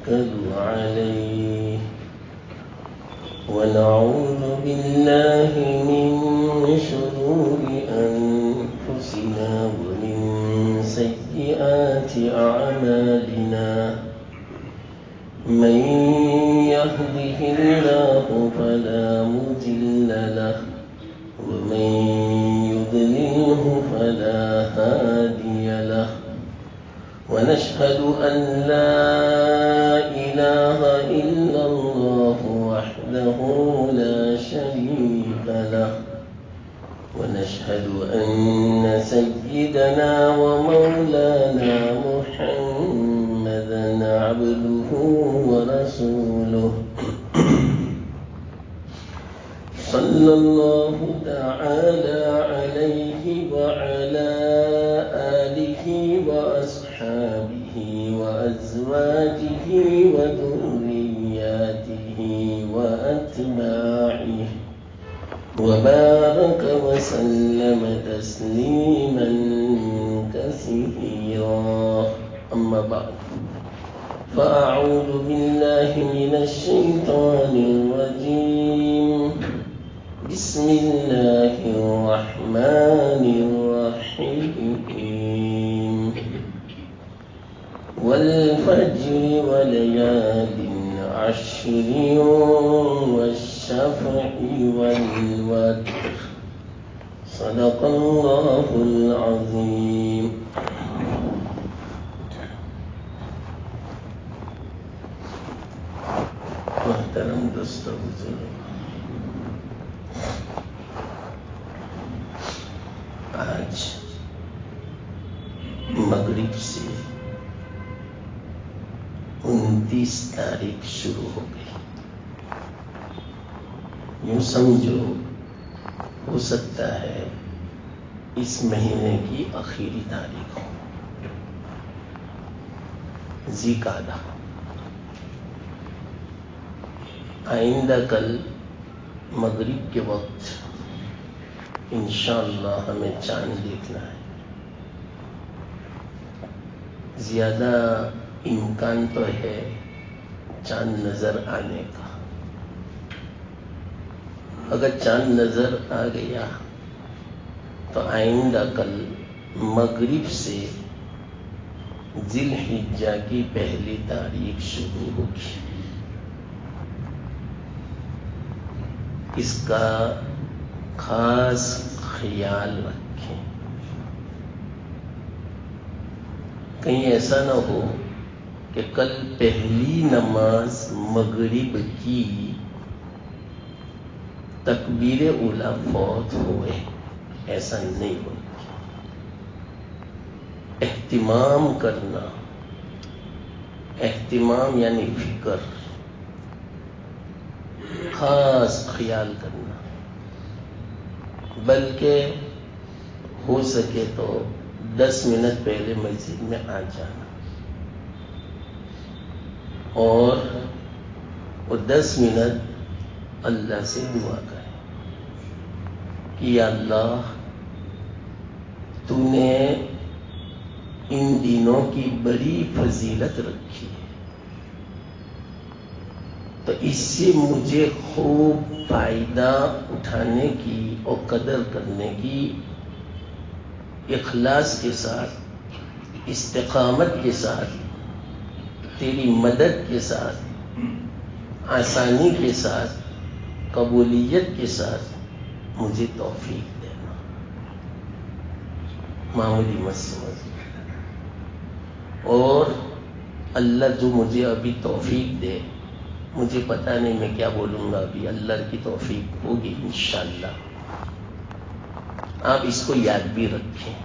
نتوكل عليه ونعوذ بالله من شرور أنفسنا ومن سيئات أعمالنا من يهده الله فلا مضل له ومن يضلله فلا هادي له ونشهد أن لا إله إلا الله وحده لا شريك له ونشهد أن سيدنا ومولانا محمدا عبده ورسوله صلى الله تعالى عليه وعلى آله وأصحابه وأزواجه وذرياته وأتباعه وبارك وسلم تسليما كثيرا أما بعد فأعوذ بالله من الشيطان الرجيم بسم الله الرحمن الرحيم والفجر وليال عشر والشفع والوتر صدق الله العظيم. محترم دوستو بزرگ، آج مغرب سے 29 تاریخ شروع ہو گئی. یوں سمجھو ہو سکتا ہے اس مہینے کی آخری تاریخ ہو، ذی قعدہ. آئندہ کل مغرب کے وقت انشاءاللہ ہمیں چاند دیکھنا ہے. زیادہ امکان تو ہے چاند نظر آنے کا. اگر چاند نظر آ گیا تو آئندہ کل مغرب سے ذی الحجہ کی پہلی تاریخ شروع ہوگی. اس کا خاص خیال رکھیں، کہیں ایسا نہ ہو کہ کل پہلی نماز مغرب کی تکبیر اولیٰ فوت ہوئے. ایسا نہیں ہو. اہتمام کرنا، اہتمام یعنی فکر، خاص خیال کرنا، بلکہ ہو سکے تو 10 منٹ پہلے مسجد میں آ جانا اور وہ 10 منٹ اللہ سے دعا کریں کہ یا اللہ تو نے ان دنوں کی بڑی فضیلت رکھی ہے، تو اس سے مجھے خوب فائدہ اٹھانے کی اور قدر کرنے کی اخلاص کے ساتھ، استقامت کے ساتھ، تیری مدد کے ساتھ، آسانی کے ساتھ، قبولیت کے ساتھ مجھے توفیق دینا. معمولی مت سمجھ. اور اللہ جو مجھے ابھی توفیق دے، مجھے پتہ نہیں میں کیا بولوں گا، ابھی اللہ کی توفیق ہوگی انشاءاللہ. آپ اس کو یاد بھی رکھیں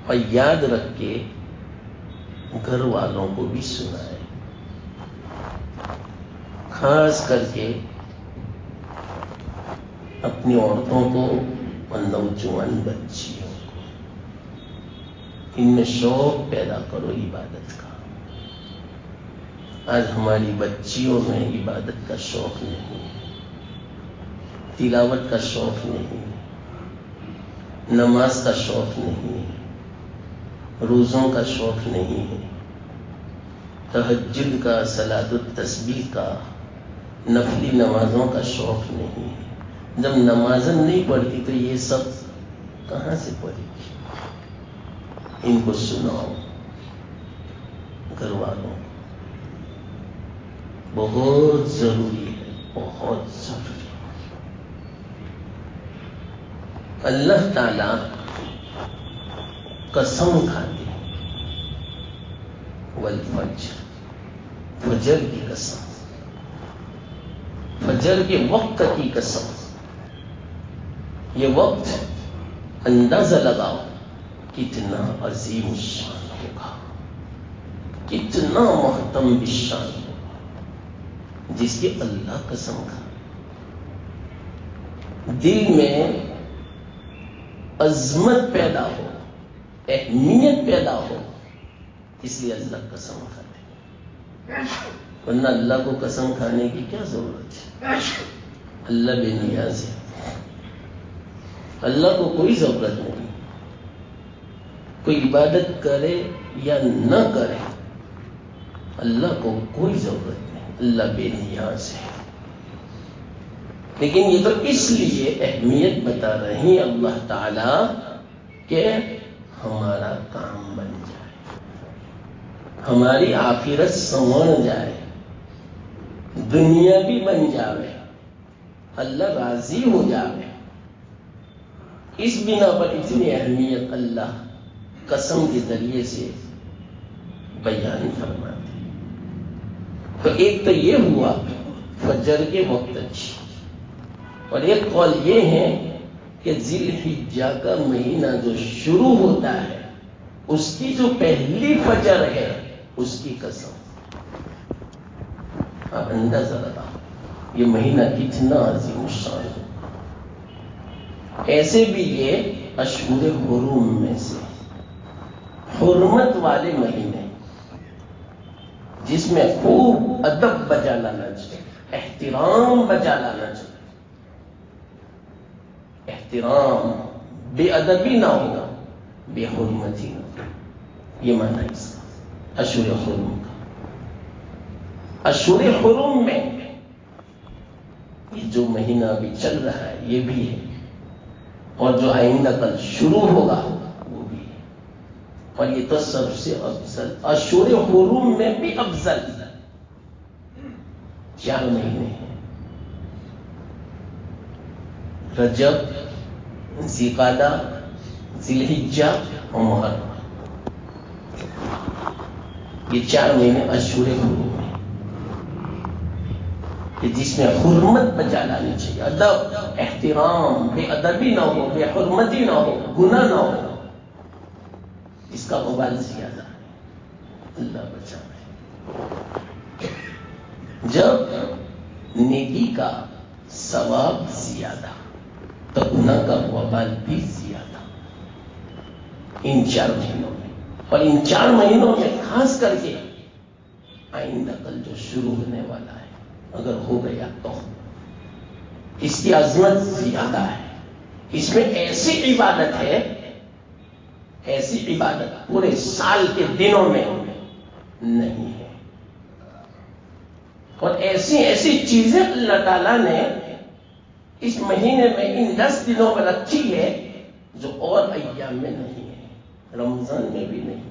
اور یاد رکھ کے گھر والوں کو بھی سنائیں، خاص کر کے اپنی عورتوں کو اور نوجوان بچیوں کو. ان میں شوق پیدا کرو عبادت کا. آج ہماری بچیوں میں عبادت کا شوق نہیں، تلاوت کا شوق نہیں، نماز کا شوق نہیں، روزوں کا شوق نہیں ہے. تہجد کا، صلاۃ التسبیح کا، نفلی نمازوں کا شوق نہیں ہے. جب نمازیں نہیں پڑھتی تو یہ سب کہاں سے پڑھے گی؟ ان کو سناؤ گھر والوں کو. بہت ضروری ہے، بہت ضروری. اللہ تعالی قسم کھاتے ہیں، والفجر، فجر کی قسم، فجر کے وقت کی قسم. یہ وقت اندازہ لگاؤ کتنا عظیم الشان ہوگا، کتنا محترم الشان ہوگا، جس کی اللہ قسم کھا. دل میں عظمت پیدا ہو، اہمیت پیدا ہو، اس لیے اللہ قسم کھاتے. ورنہ اللہ کو قسم کھانے کی کیا ضرورت ہے؟ اللہ بے نیاز ہے، اللہ کو کوئی ضرورت نہیں. کوئی عبادت کرے یا نہ کرے، اللہ کو کوئی ضرورت نہیں، اللہ بے نیاز ہے. لیکن یہ تو اس لیے اہمیت بتا رہے ہیں اللہ تعالی کہ ہمارا کام بن جائے، ہماری آخرت سنور جائے، دنیا بھی بن جاوے، اللہ راضی ہو جاوے. اس بنا پر اتنی اہمیت اللہ قسم کے ذریعے سے بیان فرماتے. تو ایک تو یہ ہوا فجر کے وقت اچھی، اور ایک قول یہ ہے کہ ذی الحجہ کا مہینہ جو شروع ہوتا ہے اس کی جو پہلی فجر ہے اس کی قسم. اندازہ لگاؤ یہ مہینہ کتنا عظیم الشان ہے. ایسے بھی یہ اشہر حرم میں سے حرمت والے مہینے، جس میں خوب ادب بجا لانا چاہیے، احترام بجا لانا چاہیے. احترام، بے ادبی نہ ہوگا، بے حرمتی نہ ہوگا. یہ معنی اس کا اشہر حرم کا. اشہر حرم میں یہ جو مہینہ ابھی چل رہا ہے یہ بھی ہے، اور جو آئندہ کل شروع ہوگا وہ بھی ہے. اور یہ تو سب سے افضل اشہر حرم میں بھی افضل 4 مہینے ہیں: رجب، ذی-قعدہ، ذی الحجہ اور محرم. یہ 4 مہینے اشہر حرم ہیں کہ جس میں حرمت بجا لانی چاہیے، ادب، احترام، بے ادبی نہ ہو، بے حرمتی نہ ہو، گناہ نہ ہو. اس کا وبال زیادہ ہے، اللہ بچائے. جب نیکی کا ثواب زیادہ تو گناہ کا وبال بھی زیادہ ان 4 مہینوں میں. اور ان 4 مہینوں میں خاص کر کے آئندہ کل جو شروع ہونے والا ہے، اگر ہو گیا تو اس کی عظمت زیادہ ہے. اس میں ایسی عبادت ہے، ایسی عبادت پورے سال کے دنوں میں نہیں ہے. اور ایسی ایسی چیزیں اللہ تعالیٰ نے اس مہینے میں ان 10 دنوں میں رکھی ہے جو اور ایام میں نہیں ہے، رمضان میں بھی نہیں.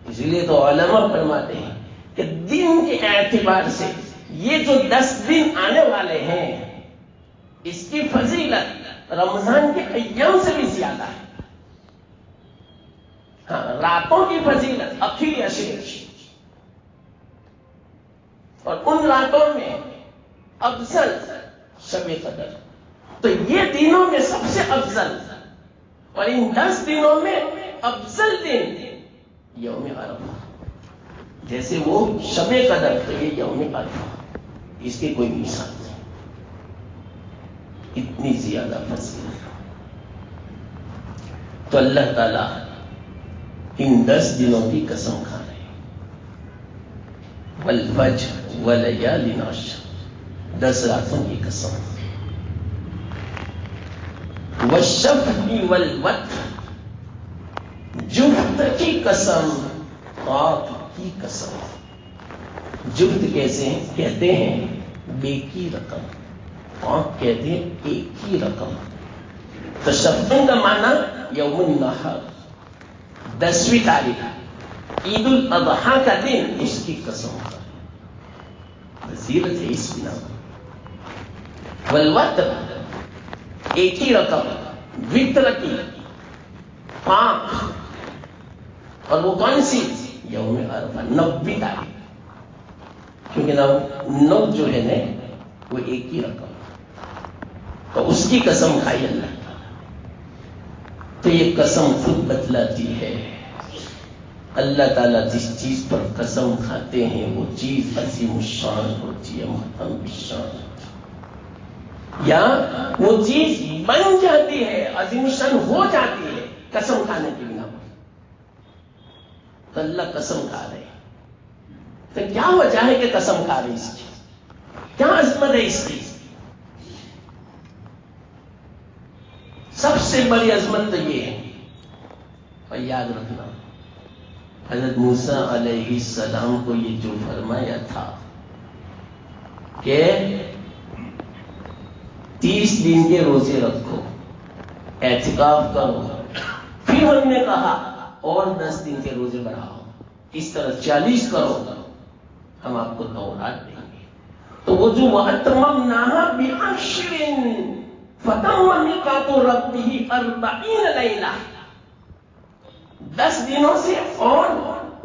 اسی لیے تو علماء فرماتے ہیں کہ دن کے اعتبار سے یہ جو 10 دن آنے والے ہیں اس کی فضیلت رمضان کے ایام سے بھی زیادہ ہے. ہاں، راتوں کی فضیلت اخیر عشر، اور ان راتوں میں افضل شب قدر. تو یہ دنوں میں سب سے افضل، اور ان 10 دنوں میں افضل دن یوم عرفہ. جیسے وہ شب قدر تو یہ یوم عرفہ، اس کی کوئی مثال نہیں. اتنی زیادہ فضیلت. تو اللہ تعالیٰ ان 10 دنوں کی قسم کھا رہے ہیں. والفجر ولیال عشر، 10 راتوں کی قسم. والشفع والوتر، جفت کی قسم. کی قسم. جفت کیسے ہیں؟ کہتے ہیں بے کی رقم، آنکھ کہتے ہیں ایک ہی رقم. تشفن کا معنی یوم النحر، 10ویں تاریخ عید الاضحیٰ کا دن، اس کی قسم کا فضیلت ہے اس بنا. والوتر ایک ہی رقم، وطر کی 5، اور وہ کون سی؟ یوم عرفہ 90 تاریخ، کیونکہ 9 جو ہے نا وہ ایک ہی رقم، تو اس کی قسم کھائی اللہ تعالیٰ. تو یہ قسم خود بتلاتی ہے اللہ تعالیٰ جس چیز پر قسم کھاتے ہیں وہ چیز عظیم الشان ہوتی ہے، محترم الشان، یا وہ چیز بن جاتی ہے، عظیم الشان ہو جاتی ہے قسم کھانے کی بنا پر. تو اللہ قسم کھا رہے ہیں، تو کیا وجہ ہے کہ قسم کھا رہے اس کی؟ کیا عظمت ہے اس کی؟ سب سے بڑی عظمت تو یہ ہے، اور یاد رکھنا حضرت موسیٰ علیہ السلام کو یہ جو فرمایا تھا کہ 30 دن کے روزے رکھو، اعتکاف کرو، پھر ہم نے کہا اور 10 دن کے روزے بڑھاؤ، اس طرح 40 کرو، ہم آپ کو تورات دیں گے. تو وہ جو وَأَتْمَمْنَاهَا بِعَشْرٍ فَتَمَّ مِيقَاتُ رَبِّهِ 40 لَيْلَةً، 10 دنوں سے اور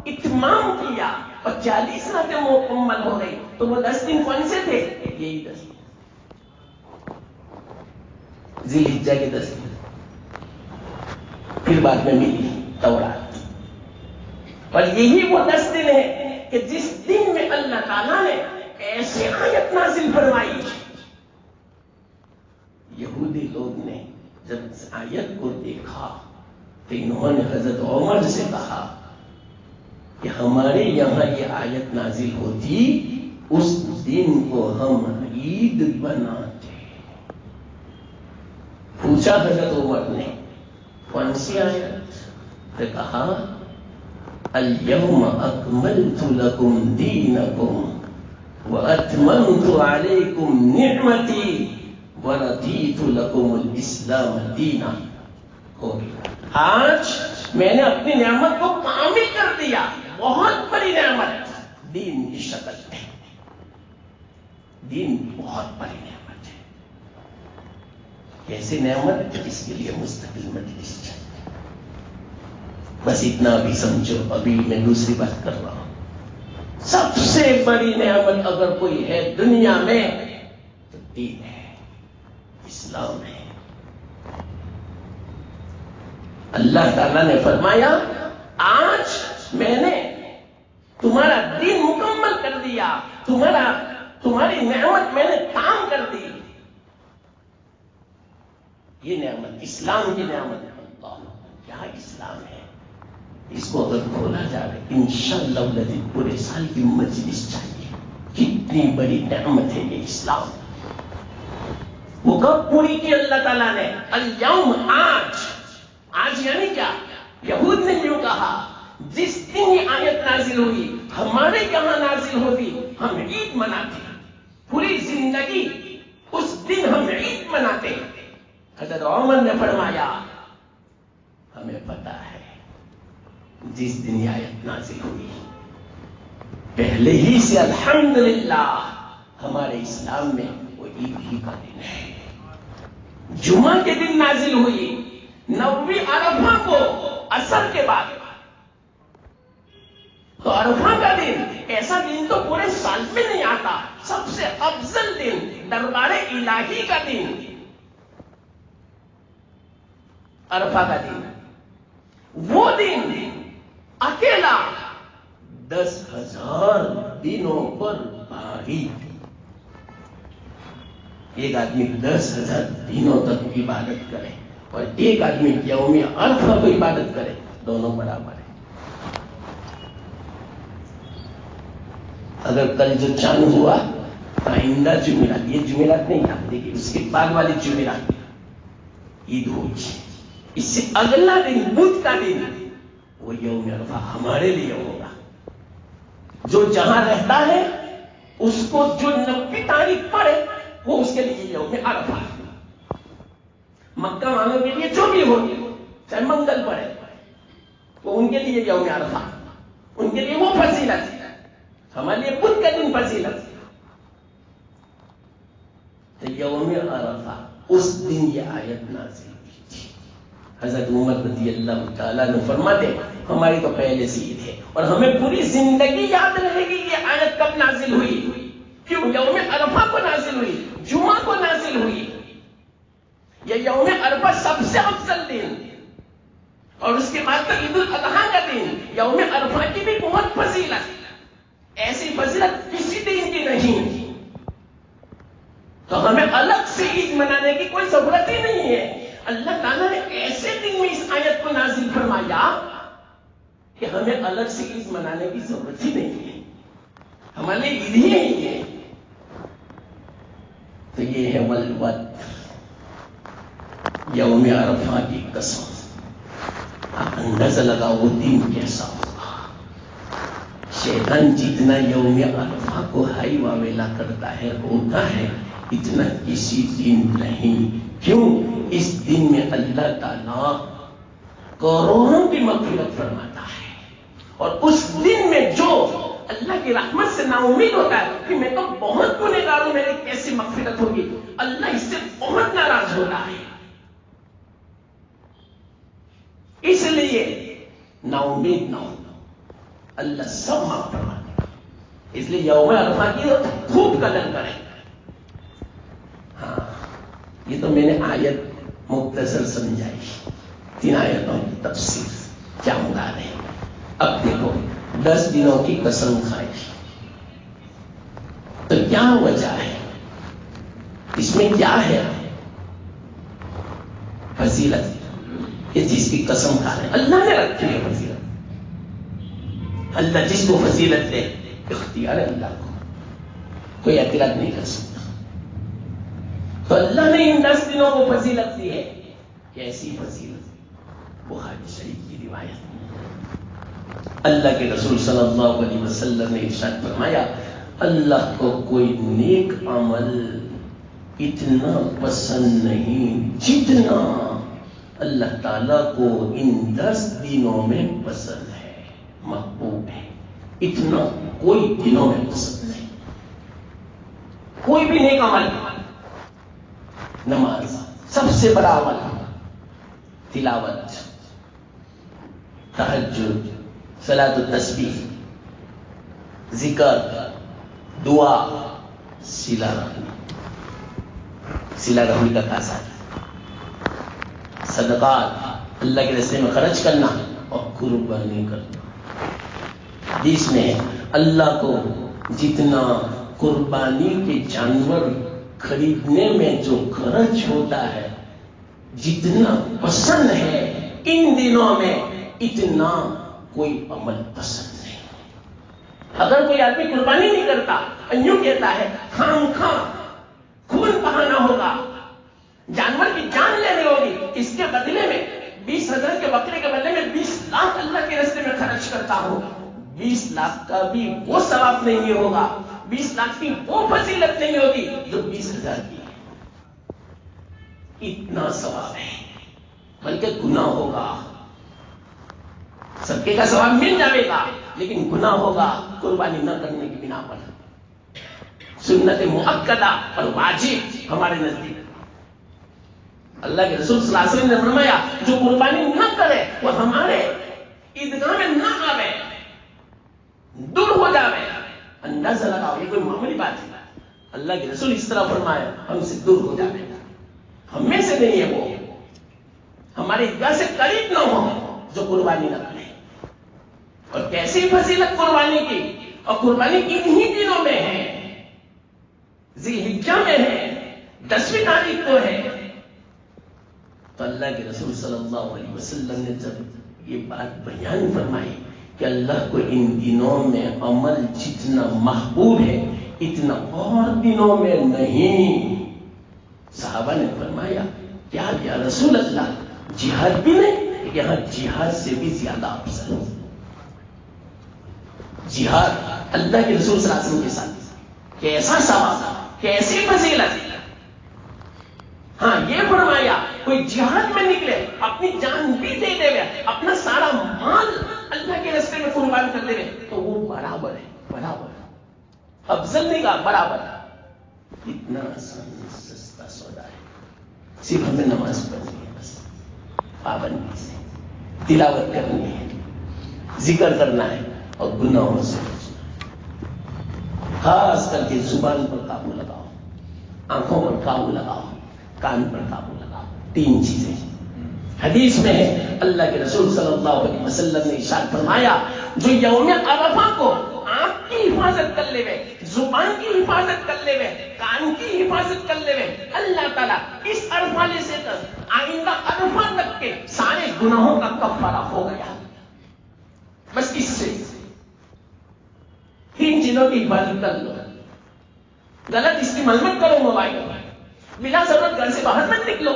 اتمام کیا اور 40 راتیں مکمل ہو گئی. تو وہ 10 دن کون سے تھے؟ یہی 10 دن، ذی الحجہ کے 10 دن، پھر بعد میں ملی تورات. اور یہی وہ 10 دن ہے کہ جس دن میں اللہ تعالیٰ نے ایسے آیت نازل فرمائی. یہودی لوگ نے جب اس آیت کو دیکھا تو انہوں نے حضرت عمر سے کہا کہ ہمارے یہاں یہ آیت نازل ہوتی اس دن کو ہم عید بناتے. پوچھا حضرت عمر نے کون سی آیت؟ تو کہا اليوم اکملت لکم دینکم واتممت علیکم نعمتی وردیت لکم الاسلام دینا. ہو گیا، آج میں نے اپنی نعمت کو کامل کر دیا. بہت بڑی نعمت دین کی شکل میں، دین بہت بڑی نعمت ہے. کیسی نعمت؟ اس کے لیے مستقل مجلس چاہیے. بس اتنا بھی سمجھو، ابھی میں دوسری بات کر رہا ہوں. سب سے بڑی نعمت اگر کوئی ہے دنیا میں تو دین ہے، اسلام ہے. اللہ تعالیٰ نے فرمایا آج میں نے تمہارا دین مکمل کر دیا، تمہاری نعمت میں نے تام کر دی. یہ نعمت اسلام کی نعمت ہے. اللہ کیا اسلام ہے! اس کو اگر کھولا جائے انشاءاللہ الذی پورے سال کی مجلس چاہیے. کتنی بڑی نعمت ہے یہ اسلام. وہ کب پوری کی اللہ تعالیٰ نے؟ الیوم، آج یعنی کیا؟ یہود نے یوں کہا جس دن یہ آیت نازل ہوئی ہمارے یہاں نازل ہوتی ہم عید مناتے، پوری زندگی اس دن ہم عید مناتے. حضرت عمر نے فرمایا ہمیں پتا ہے جس دن یہ آیت نازل ہوئی پہلے ہی سے الحمدللہ ہمارے اسلام میں وہ عید ہی کا دن ہے. جمعہ کے دن نازل ہوئی، 9ویں عرفہ کو عصر کے بعد. تو عرفہ کا دن ایسا دن تو پورے سال میں نہیں آتا، سب سے افضل دن، دربار الہی کا دن عرفہ کا دن. وہ دن اکیلا 10,000 دنوں پر بھاری. ایک آدمی 10,000 دنوں تک عبادت کرے اور ایک آدمی یوم عرفہ کو عبادت کرے، دونوں برابر ہیں. اگر کل جو چاند ہوا آئندہ جمعرات، یہ جمعرات نہیں یاد دیکھیے، اس کے بعد والی جمعرات عید ہوگی. اس سے اگلا دن بدھ کا دن وہ یوم عرفہ ہمارے لیے ہوگا. جو جہاں رہتا ہے اس کو جو 90 تاریخ پڑے وہ اس کے لیے یوم عرفہ. مکہ والوں کے لیے جو بھی ہو چاہے منگل پڑے وہ ان کے لیے یوم عرفہ، ان کے لیے وہ فضیلت ہے. ہمارے لیے بدھ کا دن فضیلت ہے. تو یوم عرفہ اس دن یہ آیت نازل ہوئی تھی. حضرت عمر رضی اللہ تعالیٰ نے فرماتے ہماری تو پہلے سے عید ہے اور ہمیں پوری زندگی یاد رہے گی یہ آیت کب نازل ہوئی، کیوں یوم عرفہ کو نازل ہوئی، جمعہ کو نازل ہوئی. یہ یوم عرفہ سب سے افضل دن اور اس کے بعد عید الاضحیٰ کا دن. یوم عرفہ کی بھی بہت فضیلت، ایسی فضیلت کسی دن کی نہیں. تو ہمیں الگ سے عید منانے کی کوئی ضرورت ہی نہیں ہے. اللہ تعالیٰ نے ایسے دن میں اس آیت کو نازل فرمایا کہ ہمیں الگ سے عید منانے کی ضرورت ہی نہیں ہے. ہمارے لیے عید ہی نہیں ہے. تو یہ ہے والوتر، یوم عرفہ کی قسم. آپ اندازہ لگا وہ دن کیسا ہوگا. شیطان جتنا یوم عرفہ کو ہائی واویلا کرتا ہے ہوتا ہے اتنا کسی دن نہیں. کیوں؟ اس دن میں اللہ تعالیٰ کروڑوں کی مغفرت فرماتا ہے. اور اس دن میں جو اللہ کی رحمت سے نا امید ہوتا ہے کہ میں تو بہت گنہگار ہوں، میری کیسی مغفرت ہوگی، اللہ اس سے بہت ناراض ہوتا ہے. اس لیے نا امید نہ ہو، اللہ سب معاف فرماتا ہے. اس لیے یوم عرفہ کی خوب قدر کریں. ہاں یہ تو میں نے آیت مختصر سمجھائی، 3 آیتوں کی تفسیر کیا مراد ہے. اب دیکھو 10 دنوں کی قسم کھائی تو کیا وجہ ہے، اس میں کیا ہے فضیلت. یہ جس کی قسم کھا رہے اللہ نے رکھی ہے فضیلت. اللہ جس کو فضیلت دے اختیار ہے اللہ کو، کوئی اعتراض نہیں کر سکتا. تو اللہ نے ان 10 دنوں کو فضیلت دی ہے. کیسی فضیلت؟ بخاری شریف کی روایت. اللہ کے رسول صلی اللہ علیہ وسلم نے ارشاد فرمایا اللہ کو کوئی نیک عمل اتنا پسند نہیں جتنا اللہ تعالیٰ کو ان 10 دنوں میں پسند ہے، محبوب ہے. اتنا کوئی دنوں میں پسند نہیں. کوئی بھی نیک عمل، نماز سب سے بڑا عمل، تلاوت، تہجد، صلاۃ التسبیح، ذکر، دعا، صلہ رحمی کا خاصا، صدقات، اللہ کے راستے میں خرچ کرنا اور قربانی کرنا. حدیث میں اللہ کو جتنا قربانی کے جانور خریدنے میں جو خرچ ہوتا ہے جتنا پسند ہے ان دنوں میں اتنا کوئی عمل پسند نہیں. اگر کوئی آدمی قربانی نہیں کرتا، یوں کہتا ہے خام خون بہانا ہوگا، جانور کی جان لینے ہوگی، اس کے بدلے میں 20,000 کے بکرے کے بدلے میں 20 لاکھ اللہ کے راستے میں خرچ کرتا ہوں، 20 لاکھ کا بھی وہ ثواب نہیں ہوگا، 20 لاکھ کی وہ فضیلت نہیں ہوگی جو 20,000 کی ہے. اتنا ثواب ہے، بلکہ گناہ ہوگا. صدقے کا ثواب مل جائے گا لیکن گناہ ہوگا قربانی نہ کرنے کی بنا پر. سنت مؤکدہ اور واجب ہمارے نزدیک. اللہ کے رسول صلی اللہ علیہ وسلم نے فرمایا جو قربانی نہ کرے وہ ہمارے عیدگاہ میں نہ آوے، دور ہو جاوے. اندازہ لگاؤ یہ کوئی معمولی بات ہے. اللہ کے رسول اس طرح فرمایا ہم سے دور ہو جاوے، ہم میں سے نہیں ہے وہ، ہمارے عیدگاہ سے قریب نہ ہو جو قربانی نہ کرے. اور کیسی فضیلت قربانی کی، اور قربانی انہی دنوں میں ہے، ذی الحجہ میں ہے، 10ویں تاریخ کو ہے. تو اللہ کے رسول صلی اللہ علیہ وسلم نے جب یہ بات بیان فرمائی کہ اللہ کو ان دنوں میں عمل جتنا محبوب ہے اتنا اور دنوں میں نہیں. صحابہ نے فرمایا کیا یا رسول اللہ جہاد بھی نہیں؟ یہاں جہاد سے بھی زیادہ افضل ہے. جہاد اللہ کے رسول صلی اللہ علیہ وسلم کے ساتھ، کیسا ثواب، کیسی فضیلت. ہاں یہ فرمایا کوئی جہاد میں نکلے، اپنی جان بھی دے دے گا، اپنا سارا مال اللہ کے راستے میں قربان کر دے گا، تو وہ برابر ہے، برابر، افضل نہیں کہا، برابر. اتنا سستا سودا ہے. صرف ہمیں نماز پڑھنی ہے، بس پابندی سے تلاوت کرنی ہے، ذکر کرنا ہے اور گناہوں سے بچنا ہے. خاص کر کے زبان پر قابو لگاؤ، آنکھوں پر قابو لگاؤ، کان پر قابو لگاؤ. 3 چیزیں حدیث میں ہے. اللہ کے رسول صلی اللہ علیہ وسلم نے ارشاد فرمایا جو یوم عرفہ کو آنکھ کی حفاظت کر لے، زبان کی حفاظت کر لے، کان کی حفاظت کر لے، اللہ تعالیٰ اس عرفہ سے آئندہ عرفہ تک کے سارے گناہوں کا کفارہ ہو گیا. بس اس سے 3 چیزوں کی حفاظت کر لو. غلط استعمال مت کرو موبائل، بلا ضرورت گھر سے باہر مت نکلو،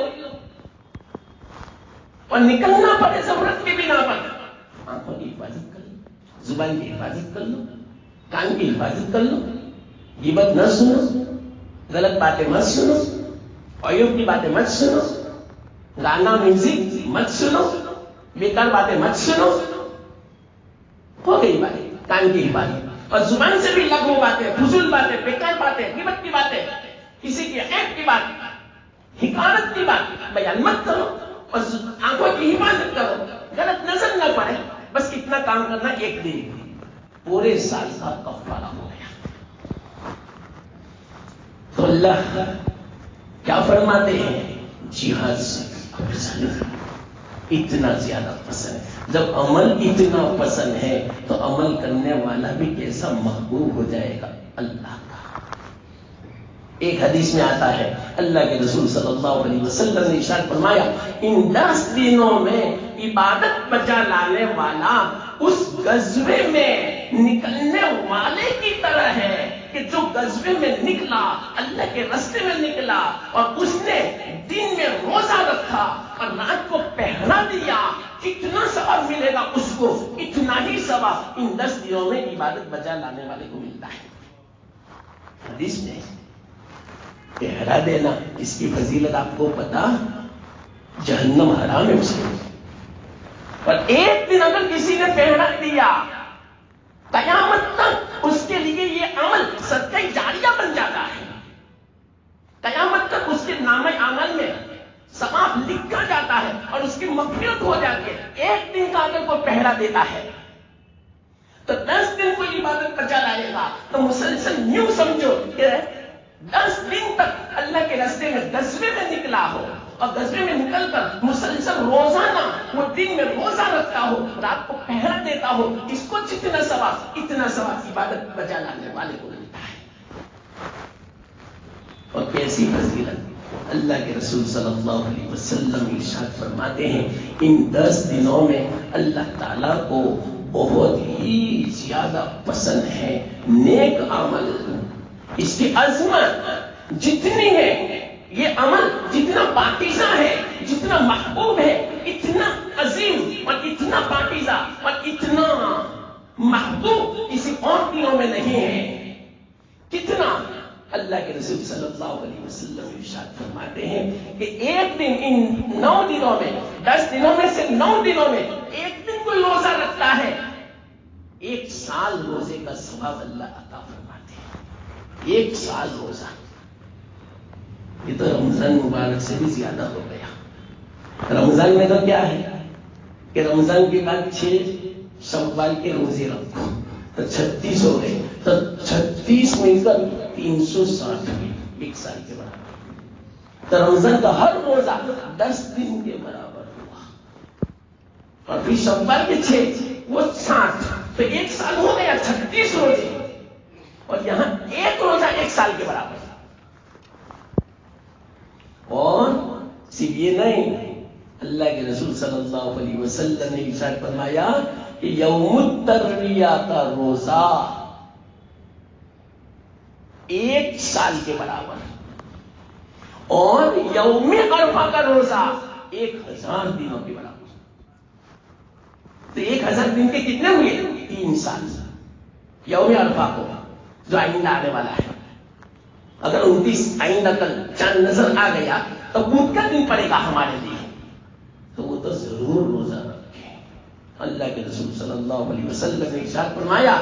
اور نکلنا پڑے ضرورت کے بنا پر آنکھوں کی حفاظت کر لو، زبان کی حفاظت کر لو، کان کی حفاظت کر لو. غیبت نہ سنو، غلط باتیں مت سنو، عیوب کی باتیں مت سنو، گانا میوزک مت سنو، بیکار باتیں مت سنو. ہو گئی باتیں. کان کی حفاظت، اور زبان سے بھی لغو باتیں، فضول باتیں، بیکار باتیں، غیبت کی باتیں، کسی کی عیب کی بات، حقارت کی بات بیان مت کرو. اور آنکھوں کی حفاظت کرو، غلط نظر نہ پڑے. بس اتنا کام کرنا، 1 دن پورے سال کا کفارہ ہو گیا. تو اللہ کیا فرماتے ہیں؟ جہاد سے اتنا زیادہ پسند ہے. جب عمل اتنا پسند ہے تو عمل کرنے والا بھی کیسا محبوب ہو جائے گا اللہ کا. ایک حدیث میں آتا ہے اللہ کے رسول صلی اللہ علیہ وسلم نے ارشاد فرمایا ان 10 دنوں میں عبادت بجا لانے والا اس غزوے میں نکلنے والے کی طرح ہے کہ جو غزوے میں نکلا، اللہ کے راستے میں نکلا اور اس نے دن میں روزہ رکھا اور رات کو پہرا دیا. کتنا ثواب ملے گا اس کو؟ اتنا ہی ثواب ان 10 دنوں میں عبادت بجا لانے والے کو ملتا ہے. حدیث میں پہرا دینا، اس کی فضیلت آپ کو پتا، جہنم حرام ہے اس کے. اور ایک دن اگر کسی نے پہرا دیا، قیامت تک اس کے لیے یہ عمل صدقہ جاریہ بن جاتا ہے. قیامت تک اس کے نامہ اعمال میں ثواب لکھا جاتا ہے اور اس کی مغفرت ہو جاتی ہے. ایک دن کا اگر کوئی پہرا دیتا ہے تو 10 دن کوئی عبادت بچا لائے گا. تو مسلسل یوں سمجھو کہ 10 دن تک اللہ کے راستے میں غزوے میں نکلا ہو اور غزوے میں نکل کر مسلسل روزانہ وہ دن میں روزہ رکھتا ہو، رات کو پہرا دیتا ہو. اس کو جتنا ثواب، اتنا ثواب عبادت بجا لانے والے کو ملتا ہے. اور کیسی فضیلت! اللہ کے رسول صلی اللہ علیہ وسلم ارشاد فرماتے ہیں ان 10 دنوں میں اللہ تعالیٰ کو بہت ہی زیادہ پسند ہے نیک عمل. اس کی عظمت جتنی ہے، یہ عمل جتنا پاکیزہ ہے، جتنا محبوب ہے، اتنا عظیم اور اتنا پاکیزہ اور اتنا محبوب کسی اور دنوں میں نہیں ہے. کتنا اللہ کے رسول صلی اللہ علیہ وسلم ارشاد فرماتے ہیں کہ ایک دن ان 9 دنوں میں، 10 دنوں میں سے 9 دنوں میں ایک دن کوئی روزہ رکھتا ہے، 1 سال روزے کا ثواب اللہ عطا فرماتے ہیں. 1 سال روزہ، یہ تو رمضان مبارک سے بھی زیادہ ہو گیا. رمضان میں تو کیا ہے کہ رمضان کے بعد 6 شوال کے روزے رکھو تو 36 ہو گئے، تو 36 مل کر 360 1 سال کے برابر. تو رمضان کا ہر روزہ 10 دن کے برابر ہوا، اور پھر شوال کے 6 وہ 60، تو 1 سال ہو گیا 36 روزے. اور یہاں 1 روزہ 1 سال کے برابر. اور صرف یہ نہیں، اللہ کے رسول صلی اللہ علیہ وسلم نے ارشاد فرمایا کہ یوم الترویہ کا روزہ 1 سال کے برابر، اور یوم عرفہ کا روزہ 1000 دنوں کے برابر. تو 1000 دن کے کتنے ہوئے؟ 3 سال. یوم عرفہ کو جو آئندہ آنے والا ہے، اگر 29 آئندہ کل چاند نظر آ گیا تو بدھ کا دن پڑے گا ہمارے لیے، تو وہ تو ضرور روزہ رکھیں۔ اللہ کے رسول صلی اللہ علیہ وسلم نے ارشاد فرمایا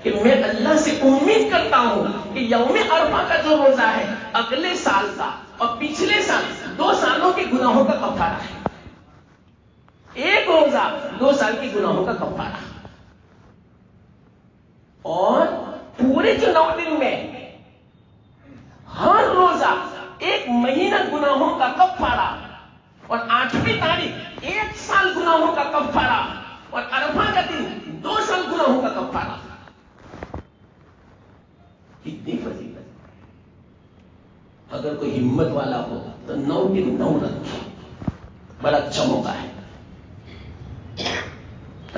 کہ میں اللہ سے امید کرتا ہوں کہ یوم عرفہ کا جو روزہ ہے اگلے سال کا اور پچھلے سال 2 سالوں کے گناہوں کا کفارہ ہے۔ ایک روزہ 2 سال کے گناہوں کا کفارہ، اور پورے جو 9 دن میں ہر روزہ 1 مہینہ گناہوں کا کفارہ، اور 8ویں تاریخ 1 سال گناہوں کا کفارہ، اور عرفہ کا دن 2 سال گناہوں کا کفارہ۔ کتنی فضیلت! اگر کوئی ہمت والا ہو تو 9 کے 9 رکھے، بڑا اچھا موقع ہے۔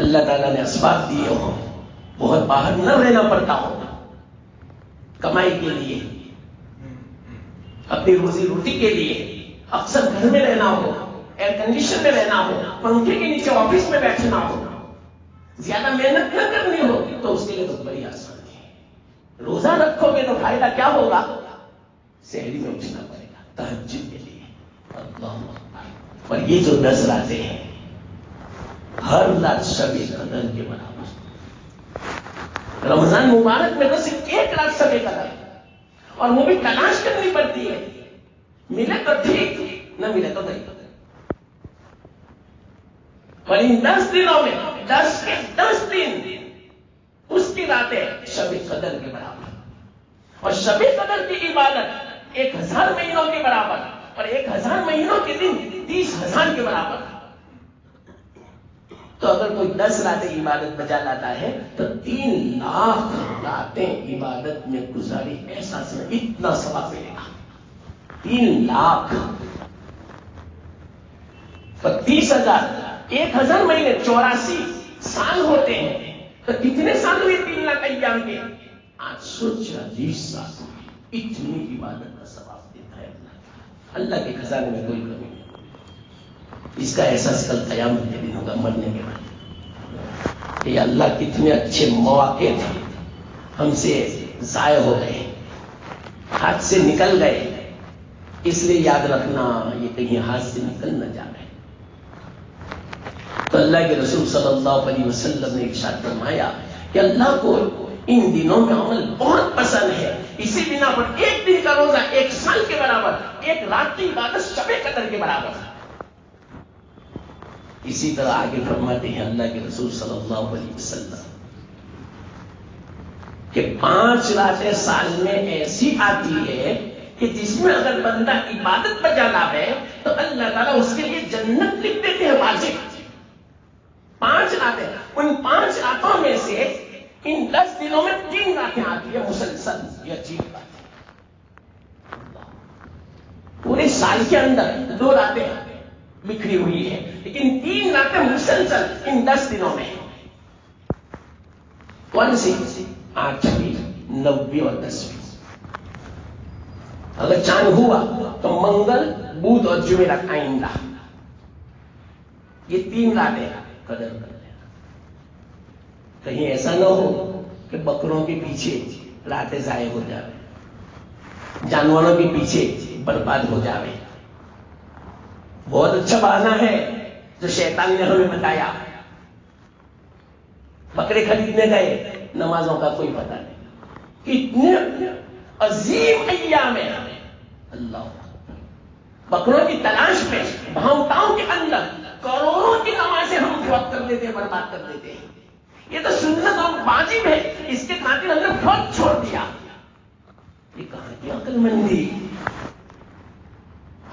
اللہ تعالیٰ نے اسباب دیے ہو، بہت باہر نہ رہنا پڑتا ہو کمائی کے لیے، اپنی روزی روٹی کے لیے، اکثر گھر میں رہنا ہو، ایئر کنڈیشن میں رہنا ہو، پنکھے کے نیچے آفس میں بیٹھنا ہو، زیادہ محنت نہ کرنی ہو، تو اس کے لیے تو بڑی آسانی ہے۔ روزہ رکھو گے تو فائدہ کیا ہوگا؟ سحری میں اٹھنا پڑے گا تہجد کے لیے، اللہ اکبر۔ اور یہ جو 10 راتیں ہیں، ہر رات شب قدر کے برابر۔ رمضان مبارک میں تو صرف 1 رات شب قدر، اور وہ بھی تلاش کرنی پڑتی ہے، ملے تو ٹھیک، نہ ملے تو نہیں۔ اور ان 10 دنوں میں 10 کے 10 دن اس کی راتیں شب قدر کے برابر، اور شب قدر کی عبادت 1000 مہینوں کے برابر، اور 1000 مہینوں کے دن 30,000 کے برابر۔ تو اگر کوئی 10 راتیں عبادت بجا لاتا ہے تو 3 لاکھ راتیں عبادت میں گزاری، احساس میں اتنا ثواب ملے گا۔ 3 لاکھ اور 30,000، 1000 مہینے 84 سال ہوتے ہیں، تو کتنے سال ہوئے 3 لاکھ ایام کے؟ 840 سال ہوئے۔ اتنی عبادت کا ثواب دیتا ہے اللہ کے خزانے میں کوئی کمی نہیں۔ اس کا احساس کل قیامت کے دن ہوگا، مرنے کے بعد، کہ اللہ کتنے اچھے مواقع تھے ہم سے ضائع ہو گئے، ہاتھ سے نکل گئے، اس لیے یاد رکھنا یہ کہیں ہاتھ سے نکل نہ جائے۔ تو اللہ کے رسول صلی اللہ علیہ وسلم نے ارشاد فرمایا کہ اللہ کو ان دنوں میں عمل بہت پسند ہے، اسی بنا پر 1 دن کا روزہ 1 سال کے برابر، 1 رات کی عبادت شب قدر کے برابر۔ اسی طرح آگے فرماتے ہیں اللہ کے رسول صلی اللہ علیہ وسلم کہ 5 راتیں سال میں ایسی آتی ہے کہ جس میں اگر بندہ عبادت بجا لاوے تو اللہ تعالیٰ اس کے لیے جنت لکھ دیتے ہیں واجب۔ 5 راتیں، ان 5 راتوں میں سے ان 10 دنوں میں 3 راتیں آتی ہے مسلسل۔ یہ عجیب بات ہے، پورے سال کے اندر 2 راتیں بکھری ہوئی ہے، لیکن 3 راتیں مسلسل ان 10 دنوں میں۔ کون سی؟ 8ویں، 9ویں اور 10ویں۔ اگر چاند ہوا تو منگل، بدھ اور جمعرات آئندہ، یہ 3 راتیں قدر کر لینا۔ کہیں ایسا نہ ہو کہ بکروں کے پیچھے راتیں ضائع ہو جاوے، جانوروں کے پیچھے برباد ہو جاوے۔ بہت اچھا بہانہ ہے جو شیطان نے ہمیں بتایا، بکرے خریدنے گئے، نمازوں کا کوئی پتہ نہیں، کتنے عظیم ایام ہیں، اللہ بکروں کی تلاش میں بھاؤتاؤں کے اندر کروڑوں کی نمازیں ہم فوت کر دیتے ہیں، برباد کر دیتے ہیں۔ یہ تو سنت اور واجب ہے، اس کے خاطر ہم نے فوت چھوڑ دیا۔ یہ کہاں کی عقل مندی!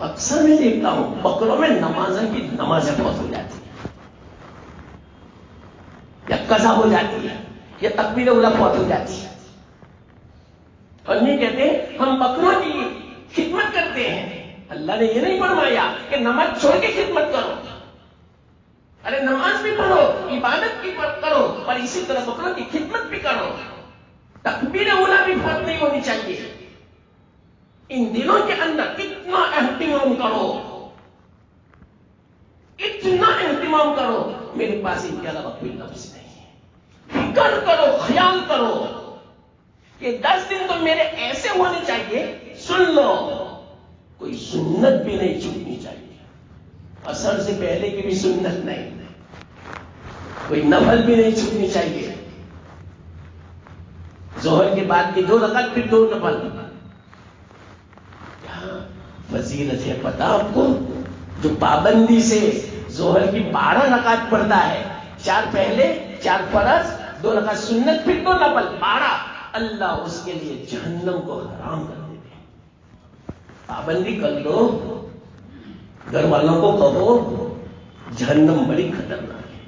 اکثر میں دیکھتا ہوں بکروں میں نمازیں فوت ہو جاتی ہیں، یا قضا ہو جاتی ہے، یا تکبیر اولیٰ فوت ہو جاتی ہے، اور یہ کہتے ہیں ہم بکروں کی خدمت کرتے ہیں۔ اللہ نے یہ نہیں فرمایا کہ نماز چھوڑ کے خدمت کرو، ارے نماز بھی پڑھو، عبادت بھی کرو، اور اسی طرح بکروں کی خدمت بھی کرو۔ تکبیر اولیٰ بھی فوت نہیں ہونی چاہیے۔ ان دنوں کے اندر اتنا اہتمام کرو، اتنا اہتمام کرو، میرے پاس ان کے علاوہ کوئی لفظ نہیں ہے۔ فکر کرو، خیال کرو کہ 10 دن تو میرے ایسے ہونے چاہیے، سن لو، کوئی سنت بھی نہیں چھوٹنی چاہیے، عصر سے پہلے کی بھی سنت نہیں، کوئی نفل بھی نہیں چھوٹنی چاہیے، ظہر کے بعد کی 2 رکعت پھر 2 نفل. کیا فضیلت ہے پتہ آپ کو؟ جو پابندی سے ظہر کی 12 رکعت پڑھتا ہے، 4 پہلے، 4 فرض، 2 رکعت سنت پھر 2 نفل، 12، اللہ اس کے لیے جہنم کو حرام کر دیتے ہیں. پابندی کر لو، گھر والوں کو کہو جہنم بڑی خطرناک ہے،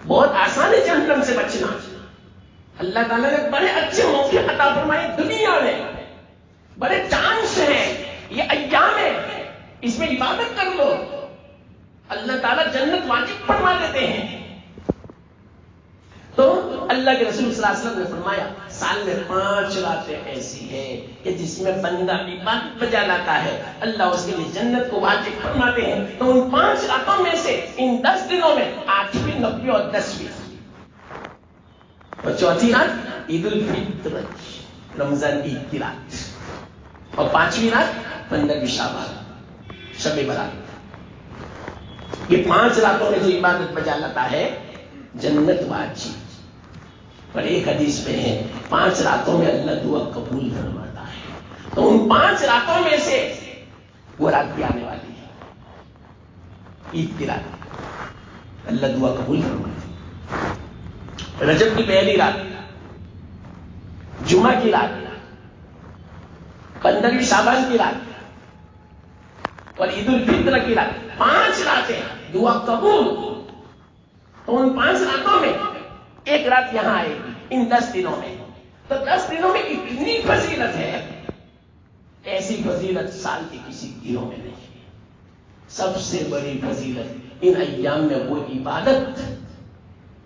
بہت آسان ہے جہنم سے بچنا. اللہ تعالیٰ نے بڑے اچھے موقع عطا فرمائے دنیا میں، بڑے چانس ہیں، یہ ایام ہے، اس میں عبادت کر لو، اللہ تعالیٰ جنت واجب فرما دیتے ہیں. تو اللہ کے رسول صلی اللہ علیہ وسلم نے فرمایا سال میں 5 راتیں ایسی ہے کہ جس میں بندہ عبادت بجا لاتا ہے، اللہ اس کے لیے جنت کو واجب فرماتے ہیں. تو ان 5 راتوں میں سے ان 10 دنوں میں 8ویں، 9ویں اور 10ویں اور 4تھی رات عید الفطر، رمضان عید کی رات، اور 5ویں رات 15 شعبان، شب برات. یہ 5 راتوں میں جو عبادت بجا لاتا ہے جنت واجب. پر ایک حدیث میں ہے 5 راتوں میں اللہ دعا قبول فرماتا ہے. تو ان 5 راتوں میں سے وہ رات بھی آنے والی ہے، عید کی رات، اللہ دعا قبول فرماتا ہے. رجب کی پہلی رات، جمعہ کی رات، 15 شعبان کی رات اور عید الفطر کی رات، 5 راتیں دعا قبول. تو ان 5 راتوں میں ایک رات یہاں آئے گی ان 10 دنوں میں. تو 10 دنوں میں اتنی فضیلت ہے، ایسی فضیلت سال کے کسی دنوں میں نہیں ہے. سب سے بڑی فضیلت ان ایام میں وہ عبادت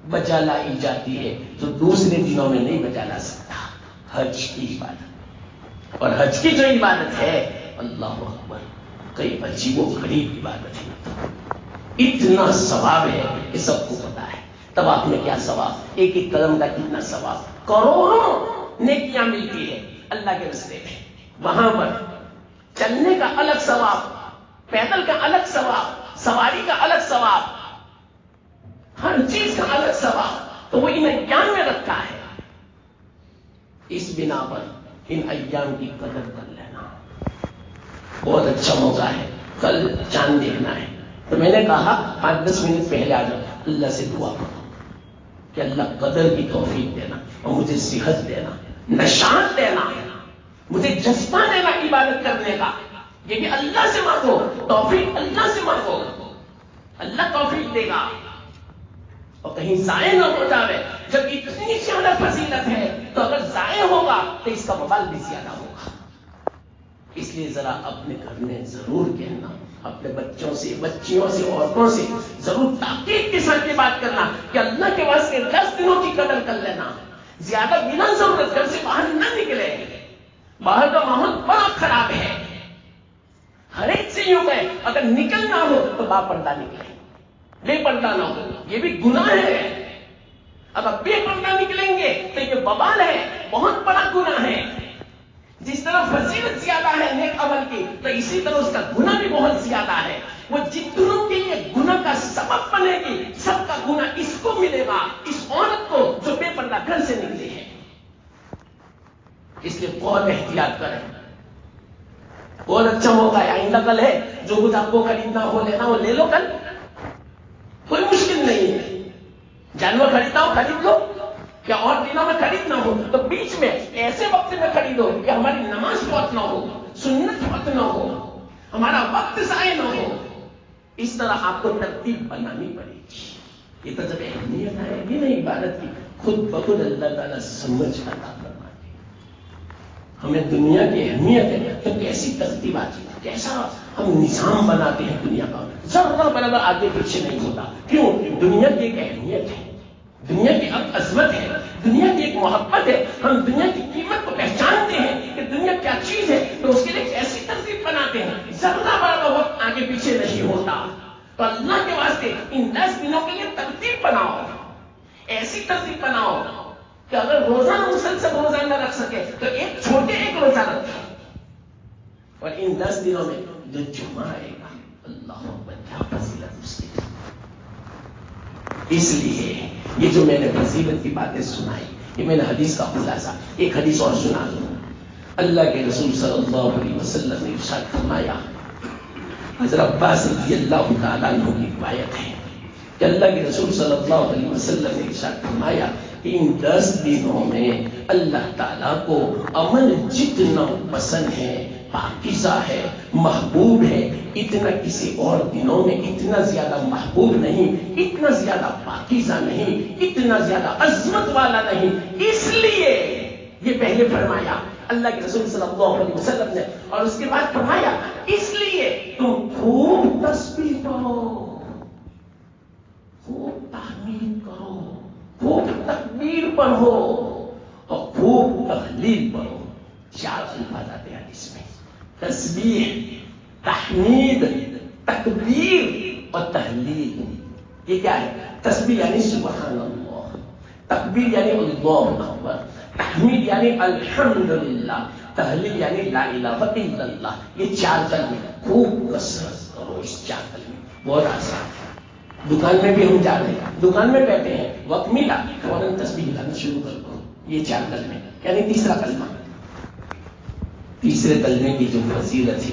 بجا لائی جاتی ہے جو دوسرے دنوں میں نہیں بجا لا سکتا، حج کی عبادت. اور حج کی جو عبادت ہے اللہ اکبر، کئی عجیب و غریب عبادت ہے، اتنا ثواب ہے کہ سب کو پتا ہے. طواف میں کیا ثواب، ایک ایک قدم کا کتنا ثواب، کروڑوں نیکیاں ملتی ہے اللہ کے راستے میں. وہاں پر چلنے کا الگ ثواب، پیدل کا الگ ثواب، سواری کا الگ ثواب، ہر چیز کا الگ ثواب. تو وہ ان ایام میں رکھا ہے. اس بنا پر ان ایام کی قدر کر لینا. بہت اچھا موقع ہے، کل چاند دیکھنا ہے. تو میں نے کہا 5-10 منٹ پہلے آ جاؤ، اللہ سے دعا کرو کہ اللہ قدر کی توفیق دینا اور مجھے صحت دینا، نشاط دینا، مجھے جذبہ دینا عبادت کرنے کا. یہ بھی اللہ سے مانگو، توفیق اللہ سے مانگو، اللہ توفیق دے گا. اور کہیں ضائع نہ ہو جاوے. جب اتنی زیادہ فضیلت ہے تو اگر ضائع ہوگا تو اس کا وبال بھی زیادہ ہوگا. اس لیے ذرا اپنے گھر میں ضرور کہنا، اپنے بچوں سے، بچیوں سے، عورتوں سے ضرور تاکید کے ساتھ یہ بات کرنا کہ اللہ کے واسطے 10 دنوں کی قدر کر لینا. زیادہ بنا ضرورت گھر سے باہر نہ نکلے. باہر کا ماحول بڑا خراب ہے، ہر ایک سے یوں ہے اگر نکلنا ہو تو با پردہ نکلے، بے پردہ نہ ہو. یہ بھی گناہ ہے. اگر بے پردہ نکلیں گے تو یہ وبال ہے، بہت بڑا گناہ ہے. جس طرح فضیلت زیادہ ہے نیک عمل کی، تو اسی طرح اس کا گناہ بھی بہت زیادہ ہے. وہ جتنوں کے لیے گناہ کا سبب بنے گی، سب کا گناہ اس کو ملے گا، اس عورت کو جو بے پردہ گھر سے نکلی ہے. اس لیے بہت احتیاط کریں. بہت اچھا موقع ہے، آئندہ کل ہے، جو کچھ آپ کو خریدنا ہو لینا ہو لے لو. کل کوئی مشکل نہیں ہے. جانور خریدنا ہو خرید لو، یا اور دنوں میں خریدنا ہو تو بیچ میں ایسے وقت میں خریدو کہ ہماری نماز فوت نہ ہو، سنت فوت نہ ہو، ہمارا وقت ضائع نہ ہو. اس طرح آپ کو ترتیب بنانی پڑے گی. یہ تو جب اہمیت ہے بھی نہیں عبادت کی، خود بخود اللہ تعالیٰ سمجھ عطا فرماتے ہیں. ہمیں دنیا کی اہمیت ہے تو کیسی ترتیب آتی ہے، کیسا ہم نظام بناتے ہیں دنیا کا، ذرا برابر آگے پیچھے نہیں ہوتا. کیوں؟ دنیا کی ایک اہمیت ہے، دنیا کی ایک عظمت ہے، دنیا کی ایک محبت ہے. ہم دنیا کی قیمت کو پہچانتے ہیں کہ دنیا کیا چیز ہے، تو اس کے لیے ایسی ترتیب بناتے ہیں، ذرا برابر وقت آگے پیچھے نہیں ہوتا. تو اللہ کے واسطے ان 10 دنوں کے لیے ترتیب بناؤ، ایسی ترتیب بناؤ کہ اگر روزانہ مسلسل روزہ نہ رکھ سکے تو ایک چھوٹے ایک روزہ رکھے. اور ان 10 دنوں میں جو جمعہ آئے گا، اللہ اکبر، کیا فضیلت اس کی. اس لیے یہ جو میں نے فضیلت کی باتیں سنائی، یہ میں نے حدیث کا خلاصہ. ایک حدیث اور سنا دوں. اللہ کے رسول صلی اللہ علیہ وسلم نے ارشاد فرمایا، حضرت عباس رضی اللہ تعالیٰ عنہ کی روایت ہے کہ اللہ کے رسول صلی اللہ علیہ وسلم نے ارشاد فرمایا کہ ان 10 دنوں میں اللہ تعالیٰ کو عمل جتنا پسند ہے، پاکیزہ ہے، محبوب ہے، اتنا کسی اور دنوں میں اتنا زیادہ محبوب نہیں، اتنا زیادہ پاکیزہ نہیں، اتنا زیادہ عظمت والا نہیں. اس لیے یہ پہلے فرمایا اللہ کے رسول صلی اللہ علیہ وسلم نے، اور اس کے بعد فرمایا اس لیے تم خوب تسبیح کرو، خوب تحمید کرو، خوب تکبیر پڑھو اور خوب تحلیل پڑھو. 4 الفاظ آتے ہیں حدیث میں: تسبیح، تحمید، تکبیر اور تحلیل. یہ کیا ہے؟ تسبیح یعنی سبحان اللہ، تکبیر یعنی اللہ اکبر، تحمید یعنی الحمدللہ، تحلیل یعنی لا الہ الا اللہ. یہ 4 کلمے خوب کثرت کرو. اس 4 کلمے بہت آسان ہے. دکان میں بھی ہم جا رہے ہیں، دکان میں بیٹھے ہیں، وقت ملا فوراً تسبیح لانا شروع کر دو. یہ 4 کلمے. یعنی تیسرا کلمہ، تیسرے کلمے کی جو فضیلت ہے،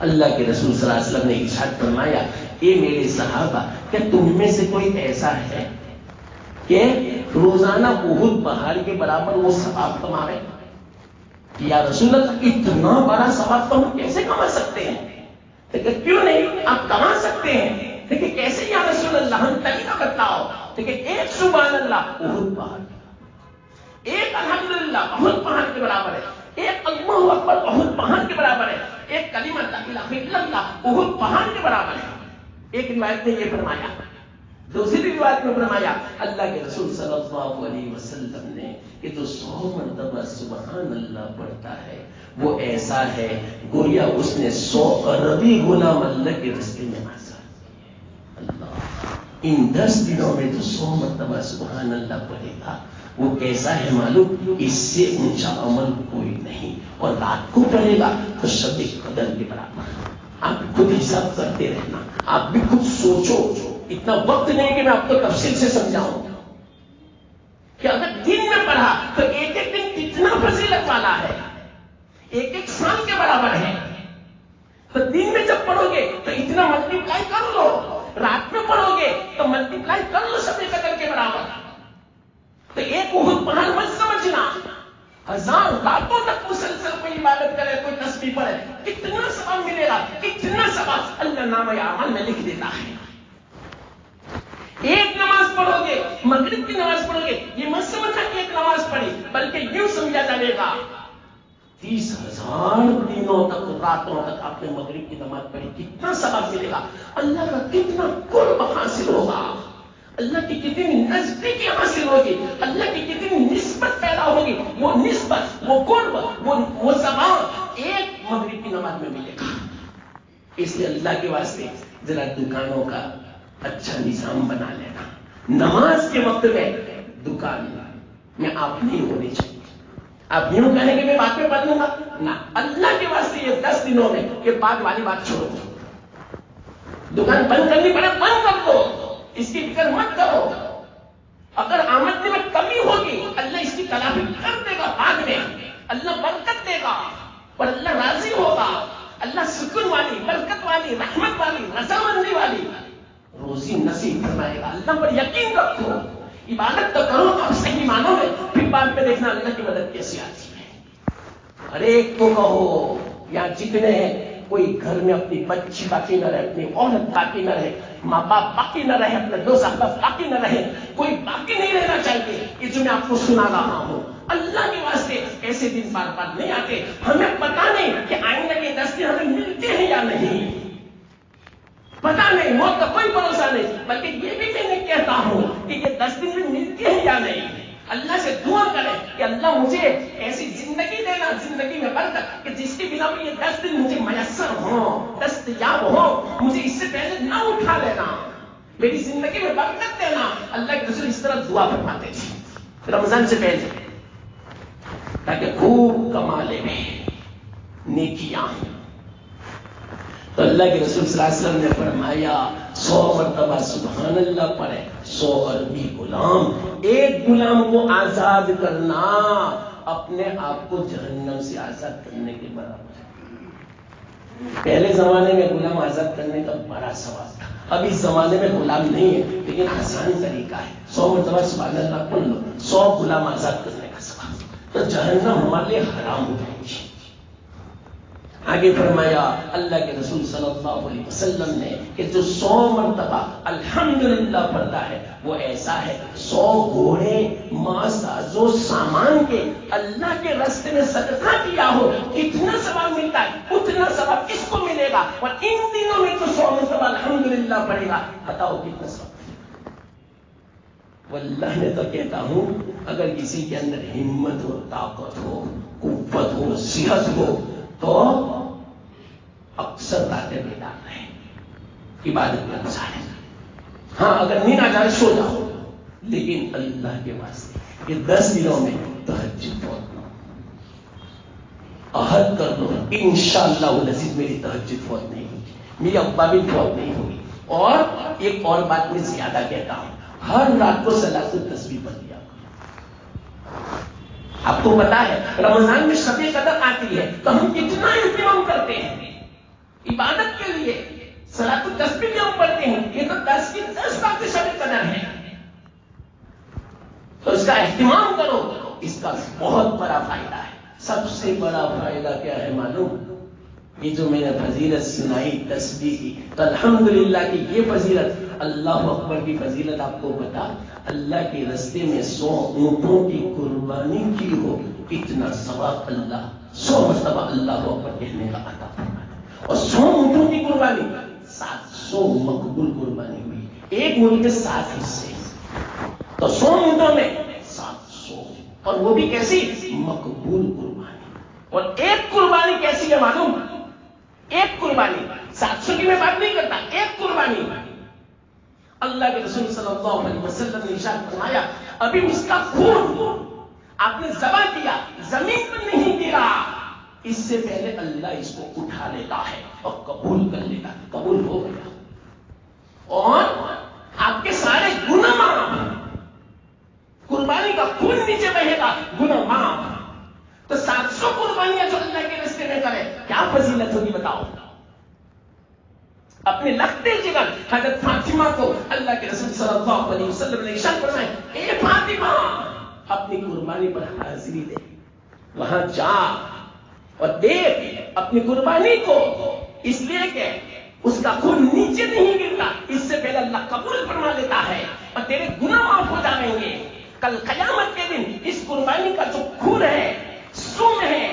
اللہ کے رسول صلی اللہ علیہ وسلم نے ارشاد فرمایا، اے میرے صحابہ، کیا تم میں سے کوئی ایسا ہے کہ روزانہ احد پہاڑ کے برابر وہ ثواب کمائے؟ یا رسول اللہ، اتنا بڑا ثواب تو ہم کیسے کما سکتے ہیں؟ لیکن کیوں نہیں، آپ کما سکتے ہیں، لیکن کیسے یا رسول اللہ؟ ہم طریقہ بتاؤ. لیکن ایک سبحان اللہ احد پہاڑ، ایک الحمدللہ احد پہاڑ کے برابر ہے، ایک اللہ اکبر احد پہاڑ کے برابر ہے، ایک کلمہ لا الہ الا اللہ احد پہاڑ کے برابر ہے. ایک روایت میں یہ فرمایا، دوسری روایت میں فرمایا اللہ کے رسول صلی اللہ علیہ وسلم نے کہ جو 100 مرتبہ سبحان اللہ پڑھتا ہے وہ ایسا ہے گویا اس نے 100 عربی غلام اللہ کے راستے میں آزاد کیے. اللہ، ان 10 دنوں میں جو 100 مرتبہ سبحان اللہ پڑھے گا وہ کیسا ہے معلوم؟ اس سے اونچا عمل کوئی نہیں. اور رات کو پڑھے گا تو شب قدر کے برابر. آپ خود حساب کرتے رہنا، آپ بھی خود سوچو. اتنا وقت نہیں کہ میں آپ کو تفصیل سے سمجھاؤں کہ اگر دن میں پڑھا تو ایک ایک دن کتنا فضیلت والا ہے، ایک ایک سال کے برابر ہے. تو دن میں جب پڑھو گے تو اتنا ملٹیپلائی کر لو، رات میں پڑھو گے تو ملٹیپلائی کر لو شب قدر کے برابر. تو ایک احد پہاڑ مت سمجھنا، 1000 راتوں تک مسلسل کوئی عبادت کرے، کوئی تسبیح پڑھے، کتنا ثواب ملے گا، کتنا ثواب اللہ نامہ اعمال میں لکھ دیتا ہے. ایک نماز پڑھو گے، مغرب کی نماز پڑھو گے، یہ مت سمجھنا کہ ایک نماز پڑھی، بلکہ یوں سمجھا جائے گا 30,000 دنوں تک، راتوں تک آپ نے مغرب کی نماز پڑھی، کتنا ثواب ملے گا، اللہ کا کتنا قرب حاصل ہوگا، اللہ کی کتنی نزدیکی حاصل ہوگی، اللہ کی کتنی نسبت پیدا ہوگی. وہ نسبت، وہ قرب، وہ ثواب ایک مغرب کی نماز میں ملے گا. اس لیے اللہ کے واسطے ذرا دکانوں کا اچھا نظام بنا لینا. نماز کے وقت میں دکان میں آپ نہیں ہونی چاہیے. آپ یوں کہیں کہ میں بعد میں پڑھ لوں گا، نہ، اللہ کے واسطے یہ 10 دنوں میں یہ بعد والی بات چھوڑو. دکان بند کرنی پڑے بند کر دو، اس کی فکر مت کرو. اگر آمدنی میں کمی ہوگی اللہ اس کی تلافی کر دے گا، بعد میں اللہ برکت دے گا اور اللہ راضی ہوگا. اللہ سکون والی، برکت والی، رحمت والی، رضامندی والی روزی نصیب فرمائے گا. اللہ پر یقین رکھو، عبادت تو کرو آپ صحیح معنوں میں، پھر بعد میں دیکھنا اللہ کی مدد کیسی آتی ہے. ہر ایک کو کہو، یہاں جتنے ہیں، کوئی گھر میں اپنی بچی باقی نہ رہے، اپنی عورت باقی نہ رہے، ماں باپ باقی نہ رہے، اپنے دوست احباب باقی نہ رہے، کوئی باقی نہیں رہنا چاہیے. یہ جو میں آپ کو سنا رہا ہوں، اللہ کے واسطے ایسے دن بار بار نہیں آتے. ہمیں پتا نہیں کہ آئندہ کے 10 دن ہمیں ملتے ہیں یا نہیں، پتا نہیں، موت کا کوئی بھروسہ نہیں. بلکہ یہ بھی میں نہیں کہتا ہوں کہ یہ 10 دن میں ملتے ہیں یا نہیں. اللہ سے دعا کریں کہ اللہ مجھے ایسی زندگی دینا، زندگی میں برکت، کہ جس کی بنا پر یہ 10 دن مجھے میسر ہوں، دستیاب ہوں. مجھے اس سے پہلے نہ اٹھا لینا، میری زندگی میں برکت دینا. اللہ کے رسول اس طرح دعا فرماتے تھے. رمضان سے پہلے، تاکہ خوب کما لے نیکیاں. تو اللہ کے رسول صلی اللہ علیہ وسلم نے فرمایا 100 مرتبہ سبحان اللہ پڑھے 100 عربی غلام. ایک غلام کو آزاد کرنا اپنے آپ کو جہنم سے آزاد کرنے کے برابر ہے. پہلے زمانے میں غلام آزاد کرنے کا بڑا ثواب تھا. اب اس زمانے میں غلام نہیں ہے، لیکن آسان طریقہ ہے. 100 مرتبہ سبحان اللہ پڑھ لو، 100 غلام آزاد کرنے کا ثواب. تو جہنم ہمارے لیے حرام ہو جائے گی. آگے فرمایا اللہ کے رسول صلی اللہ علیہ وسلم نے کہ جو 100 مرتبہ الحمدللہ پڑھتا ہے وہ ایسا ہے 100 گھوڑے سازو سامان کے اللہ کے راستے میں صدقہ کیا ہو. کتنا ثواب ملتا ہے اتنا ثواب اس کو ملے گا. اور ان دنوں میں جو 100 مرتبہ الحمدللہ پڑھے گا بتاؤ کتنا ثواب. واللہ میں تو کہتا ہوں اگر کسی کے اندر ہمت ہو، طاقت ہو، قوت ہو، صحت ہو تو اکثر راتیں بیدار رہے، عبادت میں گزارے. ہاں اگر نیند آ جائے سو جاؤ، لیکن اللہ کے واسطے یہ 10 دنوں میں تہجد فوت نہ عہد کر لو انشاءاللہ العزیز میری تہجد فوت نہیں ہوگی، میری ابا بھی فوت نہیں ہوگی. اور ایک اور بات میں زیادہ کہتا ہوں، ہر رات کو صلاۃ التسبیح پڑھ لیا. آپ کو پتا ہے رمضان میں شب قدر آتی ہے تو ہم کتنا اہتمام کرتے ہیں عبادت کے لیے. صلاۃ التسبیح بھی ہم پڑھتے ہیں. یہ تو 10 کی 10 باتیں شب قدر ہے، تو اس کا اہتمام کرو. اس کا بہت بڑا فائدہ ہے. سب سے بڑا فائدہ کیا ہے معلوم؟ یہ جو میں نے فضیلت سنائی تسبیح کی، تو الحمدللہ کی یہ فضیلت، اللہ اکبر کی فضیلت آپ کو بتا. اللہ کے راستے میں 100 اونٹوں کی قربانی کی ہو اتنا ثواب اللہ 100 مرتبہ اللہ اکبر کہنے کا عطا فرماتا. اور 100 اونٹوں کی قربانی 700 مقبول قربانی ہوئی. ایک اونٹ کے 7 حصے، تو 100 اونٹوں میں 700، اور وہ بھی کیسی مقبول قربانی. اور ایک قربانی کیسی ہے معلوم؟ ایک قربانی 700 کی میں بات نہیں کرتا، ایک قربانی. اللہ کے رسول صلی اللہ علیہ وسلم نے ارشاد فرمایا ابھی اس کا خون آپ نے ذبح کیا زمین پر نہیں گرا، اس سے پہلے اللہ اس کو اٹھا لیتا ہے اور قبول کر لیتا. قبول ہو گیا اور آپ کے سارے گناہ معاف. قربانی کا خون نیچے بہے گا، گناہ معاف. تو 700 قربانیاں جو اللہ کے راستے میں کرے کیا فضیلت ہوگی بتاؤ. اپنے لگتے جگر حضرت فاطمہ کو اللہ کے رسول صلی اللہ علیہ وسلم نے ارشاد فرمایا اے فاطمہ اپنی قربانی پر حاضری دے، وہاں جا اور دیکھ اپنی قربانی کو، اس لیے کہ اس کا خون نیچے نہیں گرتا، اس سے پہلے اللہ قبول فرما لیتا ہے اور تیرے گناہ معاف ہو جائیں گے. کل قیامت کے دن اس قربانی کا جو خون ہے، سم ہے،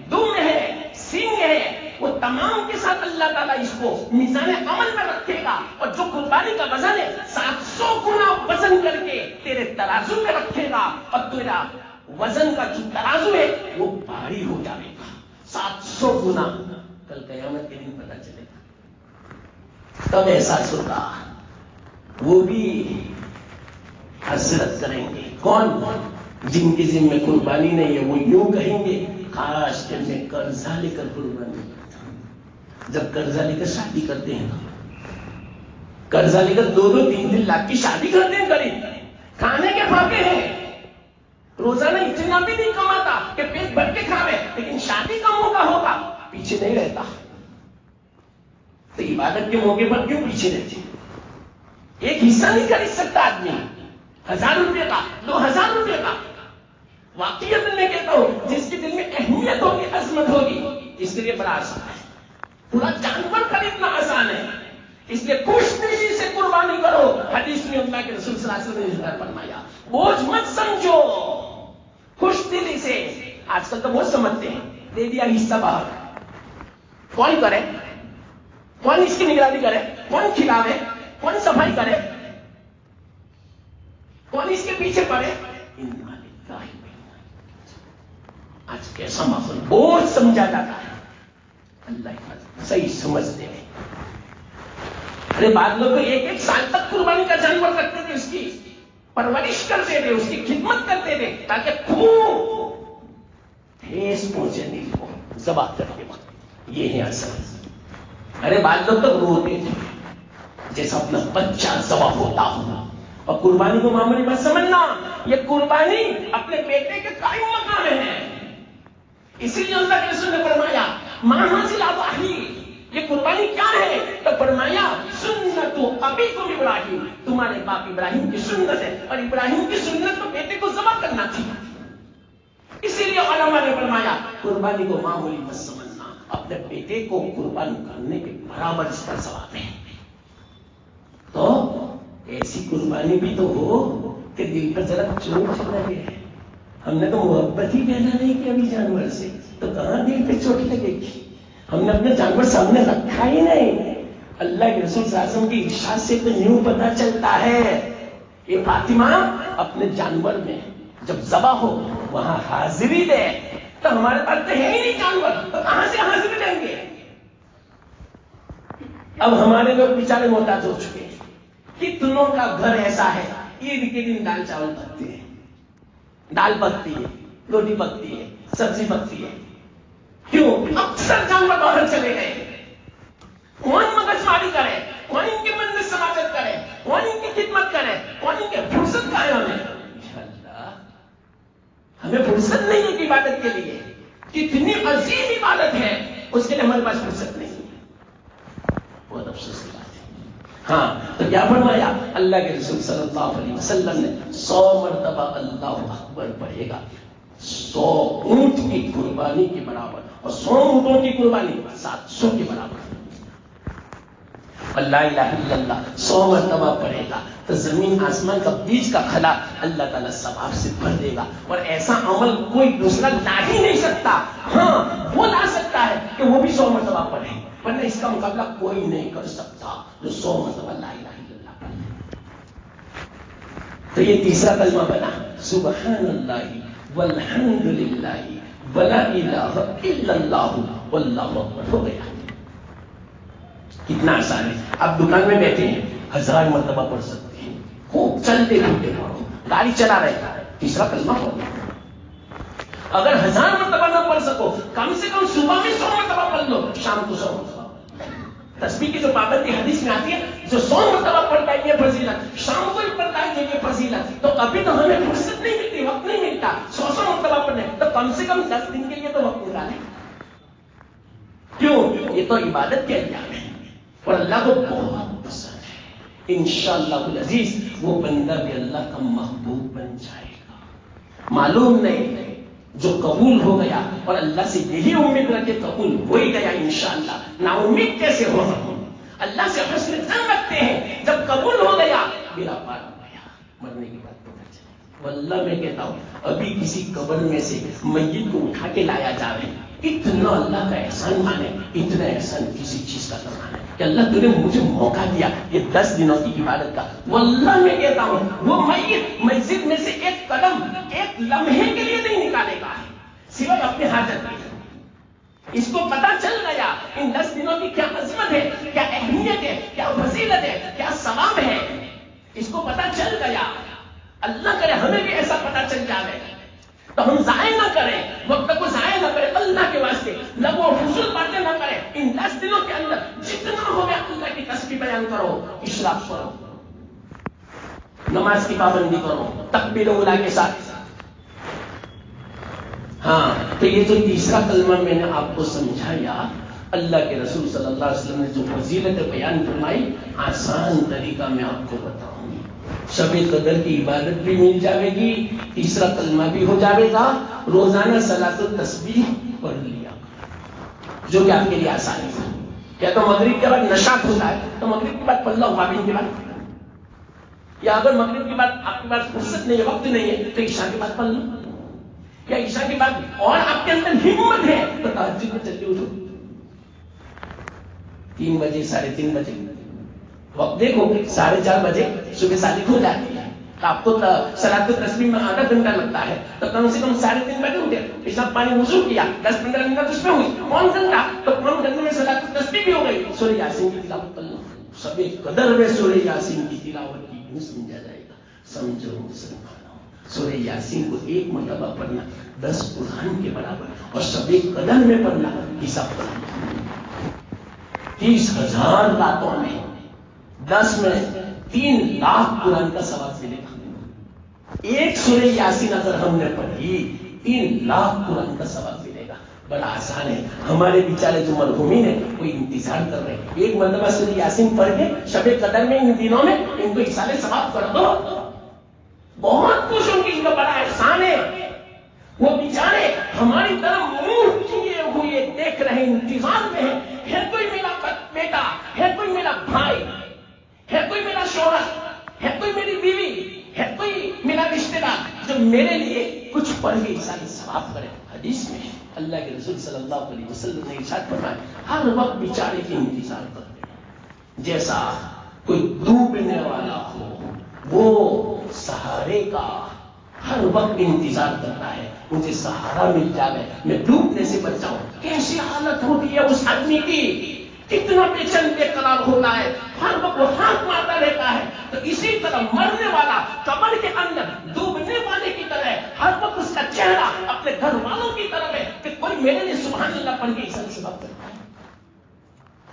دم ہے، سینگ ہے، وہ تمام کے ساتھ اللہ تعالیٰ اس کو میزان عمل میں رکھے گا. اور جو قربانی کا وزن ہے 700 گنا وزن کر کے تیرے ترازو میں رکھے گا، اور تیرا وزن کا جو ترازو ہے وہ بھاری ہو جائے گا 700 گنا. کل قیامت کے دن پتہ چلے گا، تب احساس ہوگا. وہ بھی حسرت کریں گے. کون؟ جن کے ذمہ قربانی نہیں ہے. وہ یوں کہیں گے کاش کہ میں قرضہ لے کر قربانی کرتا ہوں. جب قرضہ لے کر شادی کرتے ہیں، قرضہ لے کر 2-3 لاکھ کی شادی کرتے ہیں، غریب کھانے کے پھاکے ہیں، روزانہ اتنا بھی نہیں کماتا کہ پیٹ بھر کے کھاوے، لیکن شادی کا موقع ہوگا پیچھے نہیں رہتا. تو عبادت کے موقع پر کیوں پیچھے رہتے؟ ایک حصہ نہیں خرید سکتا آدمی 1000 روپے کا، 2000 روپے کا. واقعیت میں کہتا ہوں جس کے دل میں اہمیت ہوگی، عظمت ہوگی، اس کے لیے بڑا آسان ہے. پورا جانور خریدنا آسان ہے، اس لیے خوش دلی سے قربانی کرو. حدیث میں اللہ کے رسول صلی اللہ علیہ وسلم نے فرمایا بوجھ مت سمجھو، خوش دلی سے. آج کل تو بہت سمجھتے ہیں، دے دیا حصہ باہر، کون کرے، کون اس کی نگرانی کرے، کون کھلاوے، کون صفائی کرے، کون اس کے پیچھے پڑے. آج کیسا ماحول بہت سمجھا جاتا ہے. اللہ صحیح سمجھتے ہیں. ارے بعض لوگ تو 1-1 سال تک قربانی کا جانور رکھتے تھے اس کی. پرورش کرتے تھے، اس کی خدمت کرتے تھے تاکہ خون ٹھیس پہنچے دل کو ذبح کرتے وقت. یہ ہے اصل. ارے بعض لوگ تو روتے تھے جیسا اپنا بچہ ذبح ہوتا ہو. اور قربانی کو معمولی بات سمجھنا، یہ قربانی اپنے بیٹے کے قائم مقام ہے. اسی لیے اللہ کے رسول نے فرمایا ماں حاصل آباہی، یہ قربانی کیا ہے؟ تو فرمایا سنت ابیکم ابراہیم، تمہارے باپ ابراہیم کی سنت ہے، اور ابراہیم کی سنت کو بیٹے کو ذبح کرنا تھی. اسی لیے علماء نے فرمایا قربانی کو معمولی مت سمجھنا، اپنے بیٹے کو قربان کرنے کے برابر اس کا ثواب ہے. تو ایسی قربانی بھی تو ہو کہ دل پر ذرا چوٹ لگے. ہم نے تو محبت ہی پیدا نہیں کی ابھی جانور سے، تو کہاں دل پہ چوٹ لگے گی؟ ہم نے اپنے جانور سامنے رکھا ہی نہیں. اللہ کے رسول صلی اللہ علیہ وسلم کی ارشاد سے تو یوں پتا چلتا ہے. یہ فاطمہ اپنے جانور میں جب ذبح ہو وہاں حاضری دے، تو ہمارے پاس تو ہے ہی نہیں جانور، تو کہاں سے حاضری دیں گے؟ اب ہمارے لوگ بیچارے محتاج ہو چکے ہیں. کتنوں کا گھر ایسا ہے عید کے دن دال چاول پکتے ہیں، دال پکتی ہے، روٹی پکتی ہے، سبزی پکتی ہے. کیوں؟ اکثر جانور باہر چلے گئے، کون مگز ماری کرے، کون ان کی منزل سماجت کرے، کون ان کی خدمت کرے، کون ان کے فرصت کا ہے؟ ہمیں فرصت نہیں ہے کہ عبادت کے لیے. کتنی عظیم عبادت ہے، اس کے لیے ہمارے پاس فرصت نہیں ہے. بہت افسوس کی بات ہے. ہاں تو کیا فرمایا اللہ کے رسول صلی اللہ علیہ وسلم نے 100 مرتبہ اللہ اکبر پڑھے گا 100 اونٹ کی قربانی کے برابر، اور 100 اونٹوں کی قربانی 700 کے برابر. اللہ الہ الا اللہ 100 مرتبہ پڑھے گا تو زمین آسمان کا بیچ کا کھلا اللہ تعالیٰ ثواب سے بھر دے گا. اور ایسا عمل کوئی دوسرا لا ہی نہیں سکتا. ہاں وہ لا سکتا ہے کہ وہ بھی 100 مرتبہ پڑھے، ورنہ اس کا مقابلہ کوئی نہیں کر سکتا جو 100 مرتبہ لا الہ الا اللہ پڑھے. تو یہ تیسرا کلمہ بنا سبحان اللہ والحمد للہ ولا الہ الا اللہ واللہ اکبر. ہو گیا. کتنا آسان ہے. آپ دکان میں بیٹھے ہیں 1000 مرتبہ پڑھ سکتے ہیں، خوب چلتے پھرتے پڑھو، گاڑی چلا رہے ہیں تیسرا کلمہ پڑھو. اگر 1000 مرتبہ نہ پڑھ سکو کم سے کم صبح میں 100 مرتبہ پڑھ لو، شام کو 100 مرتبہ. تسبیح کی جو پابندی حدیث میں آتی ہے، جو 100 مرتبہ پڑھتا ہے یہ فضیلت، شام کو ہی پڑھتا ہے یہ فضیلت. تو ابھی تو ہمیں فرصت نہیں ملتی، وقت نہیں ملتا 100 مرتبہ پڑھنے، تو کم سے کم 10 دن کے لیے تو وقت نکالیں. کیوں؟ یہ تو عبادت کے انجام ہے اور اللہ کو بہت پسند ہے. انشاءاللہ العزیز وہ بندہ بھی اللہ کا محبوب بن جائے گا. معلوم نہیں جو قبول ہو گیا اور اللہ سے یہی امید رکھے قبول ہو ہی گیا انشاءاللہ. نا امید کیسے ہو؟ اللہ سے حسن ظن رکھتے ہیں، جب قبول ہو گیا میرا پار ہو گیا. مرنے کی بات پتہ چلے. واللہ میں کہتا ہوں ابھی کسی قبر میں سے میت کو اٹھا کے لایا جائے، اتنا اللہ کا احسان مانے، اتنا احسان کسی چیز کا نہ مانے کہ اللہ تو نے مجھے موقع دیا یہ 10 دنوں کی عبادت کا. واللہ میں کہتا ہوں وہ میت مسجد میں سے ایک قدم ایک لمحے کے لیے نہیں نکالے گا سوائے اپنے حاجت میں. اس کو پتا چل گیا ان 10 دنوں کی کیا عظمت ہے، کیا اہمیت ہے، کیا فضیلت ہے، کیا ثواب ہے. اس کو پتا چل گیا. اللہ کرے ہمیں بھی ایسا پتا چل جائے تو ہم ضائع نہ کریں، وقت کو ضائع نہ کریں. اللہ کے واسطے لغو و فضول باتیں نہ کریں. ان 10 دنوں کے اندر جتنا ہو گیا اللہ کی تسبیح بیان کرو، اشراق کرو، نماز کی پابندی کرو، تکبیر اولیٰ کے ساتھ. ہاں تو یہ جو تیسرا کلمہ میں نے آپ کو سمجھایا، اللہ کے رسول صلی اللہ علیہ وسلم نے جو فضیلت بیان فرمائی، آسان طریقہ میں آپ کو بتاؤں. شب قدر کی عبادت بھی مل جائے گی، تیسرا کلمہ بھی ہو جائے گا، روزانہ صلاۃ التسبیح پڑھ لیا جو کہ آپ کے لیے آسان ہے. یا تو مغرب کے بعد نشاط ہوتا ہے تو مغرب کے بعد پڑھ لو وابین کے بعد، یا اگر مغرب کے بعد آپ کے پاس فرصت نہیں ہے، وقت نہیں ہے تو عشاء کے بعد پڑھ لو، یا عشاء کے بعد اور آپ کے اندر ہمت ہے تو تہجد میں جلدی اٹھو 3 بجے 3:30 بجے. وقت دیکھو 4:30 بجے صبح صادق ہو جاتی ہے، آپ کو صلاۃ التسبیح میں آدھا گھنٹہ لگتا ہے تو کم سے کم 3:30 بجے اٹھے، پیشاب پانی وضو کیا، 10-15 منٹ اس میں ہوئی، کون گھنٹہ تو کون گھنٹے میں صلاۃ التسبیح بھی ہو گئی. سورہ یاسین کی تلاوت کر لو. شب قدر میں سورہ یاسین کی تلاوت کی یوں سمجھا جائے گا سمجھو مسلمانوں، سورہ یاسین کو ایک مرتبہ پڑھنا 10 قرآن کے برابر، اور شب قدر میں پڑھنا حساب پڑھنا 30,000 راتوں میں 10 میں 3 لاکھ قرآن کا ثواب ملے گا۔ ایک سورہ یاسین اگر ہم نے پڑھی 3 لاکھ قرآن کا ثواب ملے گا۔ بڑا آسان ہے۔ ہمارے بیچارے جو مرحومین ہیں کوئی انتظار کر رہے ہیں، ایک مرتبہ سورہ یاسین پڑھ کے شب قدر میں ان دنوں میں ان کو ایصال ثواب کر دو، بہت کچھ ان کی بڑا احسان ہے۔ وہ بیچارے ہماری طرف منہ کیے ہوئے دیکھ رہے ہیں، انتظار میں ہیں، ہے کوئی میرا بیٹا، ہے کوئی میرا بھائی، ہے کوئی میرا شوہر، ہے کوئی میری بیوی، ہے کوئی میرا رشتے دار جو میرے لیے کچھ پڑھ کے ایصال ثواب کرے۔ حدیث میں اللہ کے رسول صلی اللہ علیہ وسلم نے ارشاد فرمایا ہر وقت بیچارے کی انتظار کرتے ہیں، جیسا کوئی ڈوبنے والا ہو وہ سہارے کا ہر وقت انتظار کرتا ہے، مجھے سہارا مل جائے، میں ڈوبنے سے بچ جاؤں۔ کیسی حالت ہوتی ہے اس آدمی کی، کتنا بے چین بے قرار ہوتا ہے، ہر وقت وہ ہاتھ مارتا رہتا ہے۔ تو اسی طرح مرنے والا قبر کے اندر ڈوبنے والے کی طرح ہے، ہر وقت اس کا چہرہ اپنے گھر والوں کی طرف ہے کہ کوئی میرے لیے سبحان اللہ پڑھ کے ایصال ثواب کرتا ہے۔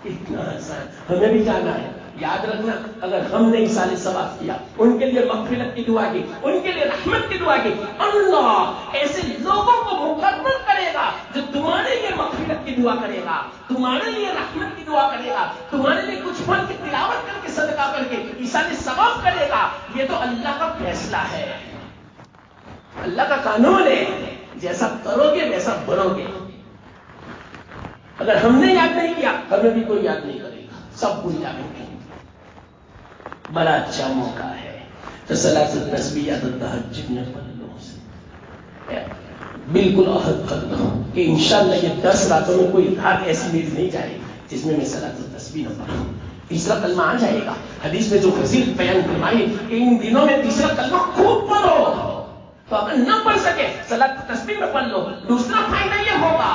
اتنا آسان ہمیں بھی جانا ہے۔ یاد رکھنا، اگر ہم نے ایصال ثواب کیا، ان کے لیے مغفرت کی دعا کی، ان کے لیے رحمت کی دعا کی، اللہ ایسے لوگوں کو مقرر کرے گا جو تمہارے لیے مغفرت کی دعا کرے گا، تمہارے لیے رحمت کی دعا کرے گا، تمہارے لیے کچھ پڑھ کے تلاوت کر کے صدقہ کر کے ایصال ثواب کرے گا۔ یہ تو اللہ کا فیصلہ ہے، اللہ کا قانون ہے، جیسا کرو گے ویسا بنو گے۔ اگر ہم نے یاد نہیں کیا، ہمیں بھی کوئی یاد نہیں کرے گا، سب بھول جائیں گے۔ بڑا اچھا موقع ہے تو صلاۃ التسبیح یا تہجد میں پڑھ لو، بالکل عہد کر لو کہ انشاءاللہ یہ 10 راتوں میں کوئی رات ایسی میری نہیں جائے گی جس میں صلاۃ التسبیح نہ پڑھوں۔ تیسرا کلمہ آ جائے گا، حدیث میں جو فضیلت بیان فرمائی کہ ان دنوں میں تیسرا کلمہ خوب پڑھو، تو اگر نہ پڑھ سکے صلاۃ التسبیح میں پڑھ لو۔ دوسرا فائدہ یہ ہوگا،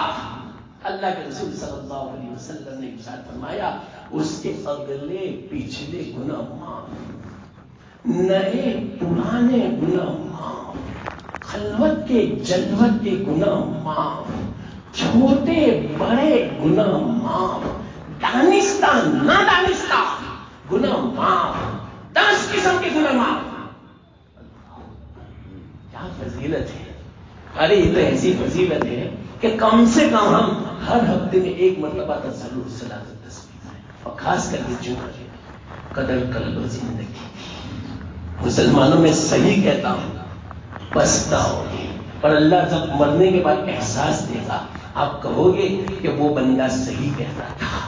اللہ کے رسول صلی اللہ علیہ وسلم نے ارشاد فرمایا اس کے اگلے پچھلے گناہ معاف، نئے پرانے گناہ معاف، خلوت کے جلوت کے گناہ معاف، چھوٹے بڑے گناہ معاف، دانستہ نہ دانستہ گناہ معاف، 10 قسم کے گناہ معاف۔ کیا فضیلت ہے! ارے یہ تو ایسی فضیلت ہے کہ کم سے کم ہم ہر ہفتے میں ایک مرتبہ تو ضرور صلاۃ التسبیح ہے، اور خاص کر کے جمعہ کے قدر کر لو زندگی۔ مسلمانوں میں صحیح کہتا ہوں، پچھتا ہوگی، اور اللہ جب مرنے کے بعد احساس دے گا آپ کہو گے کہ وہ بندہ صحیح کہتا تھا،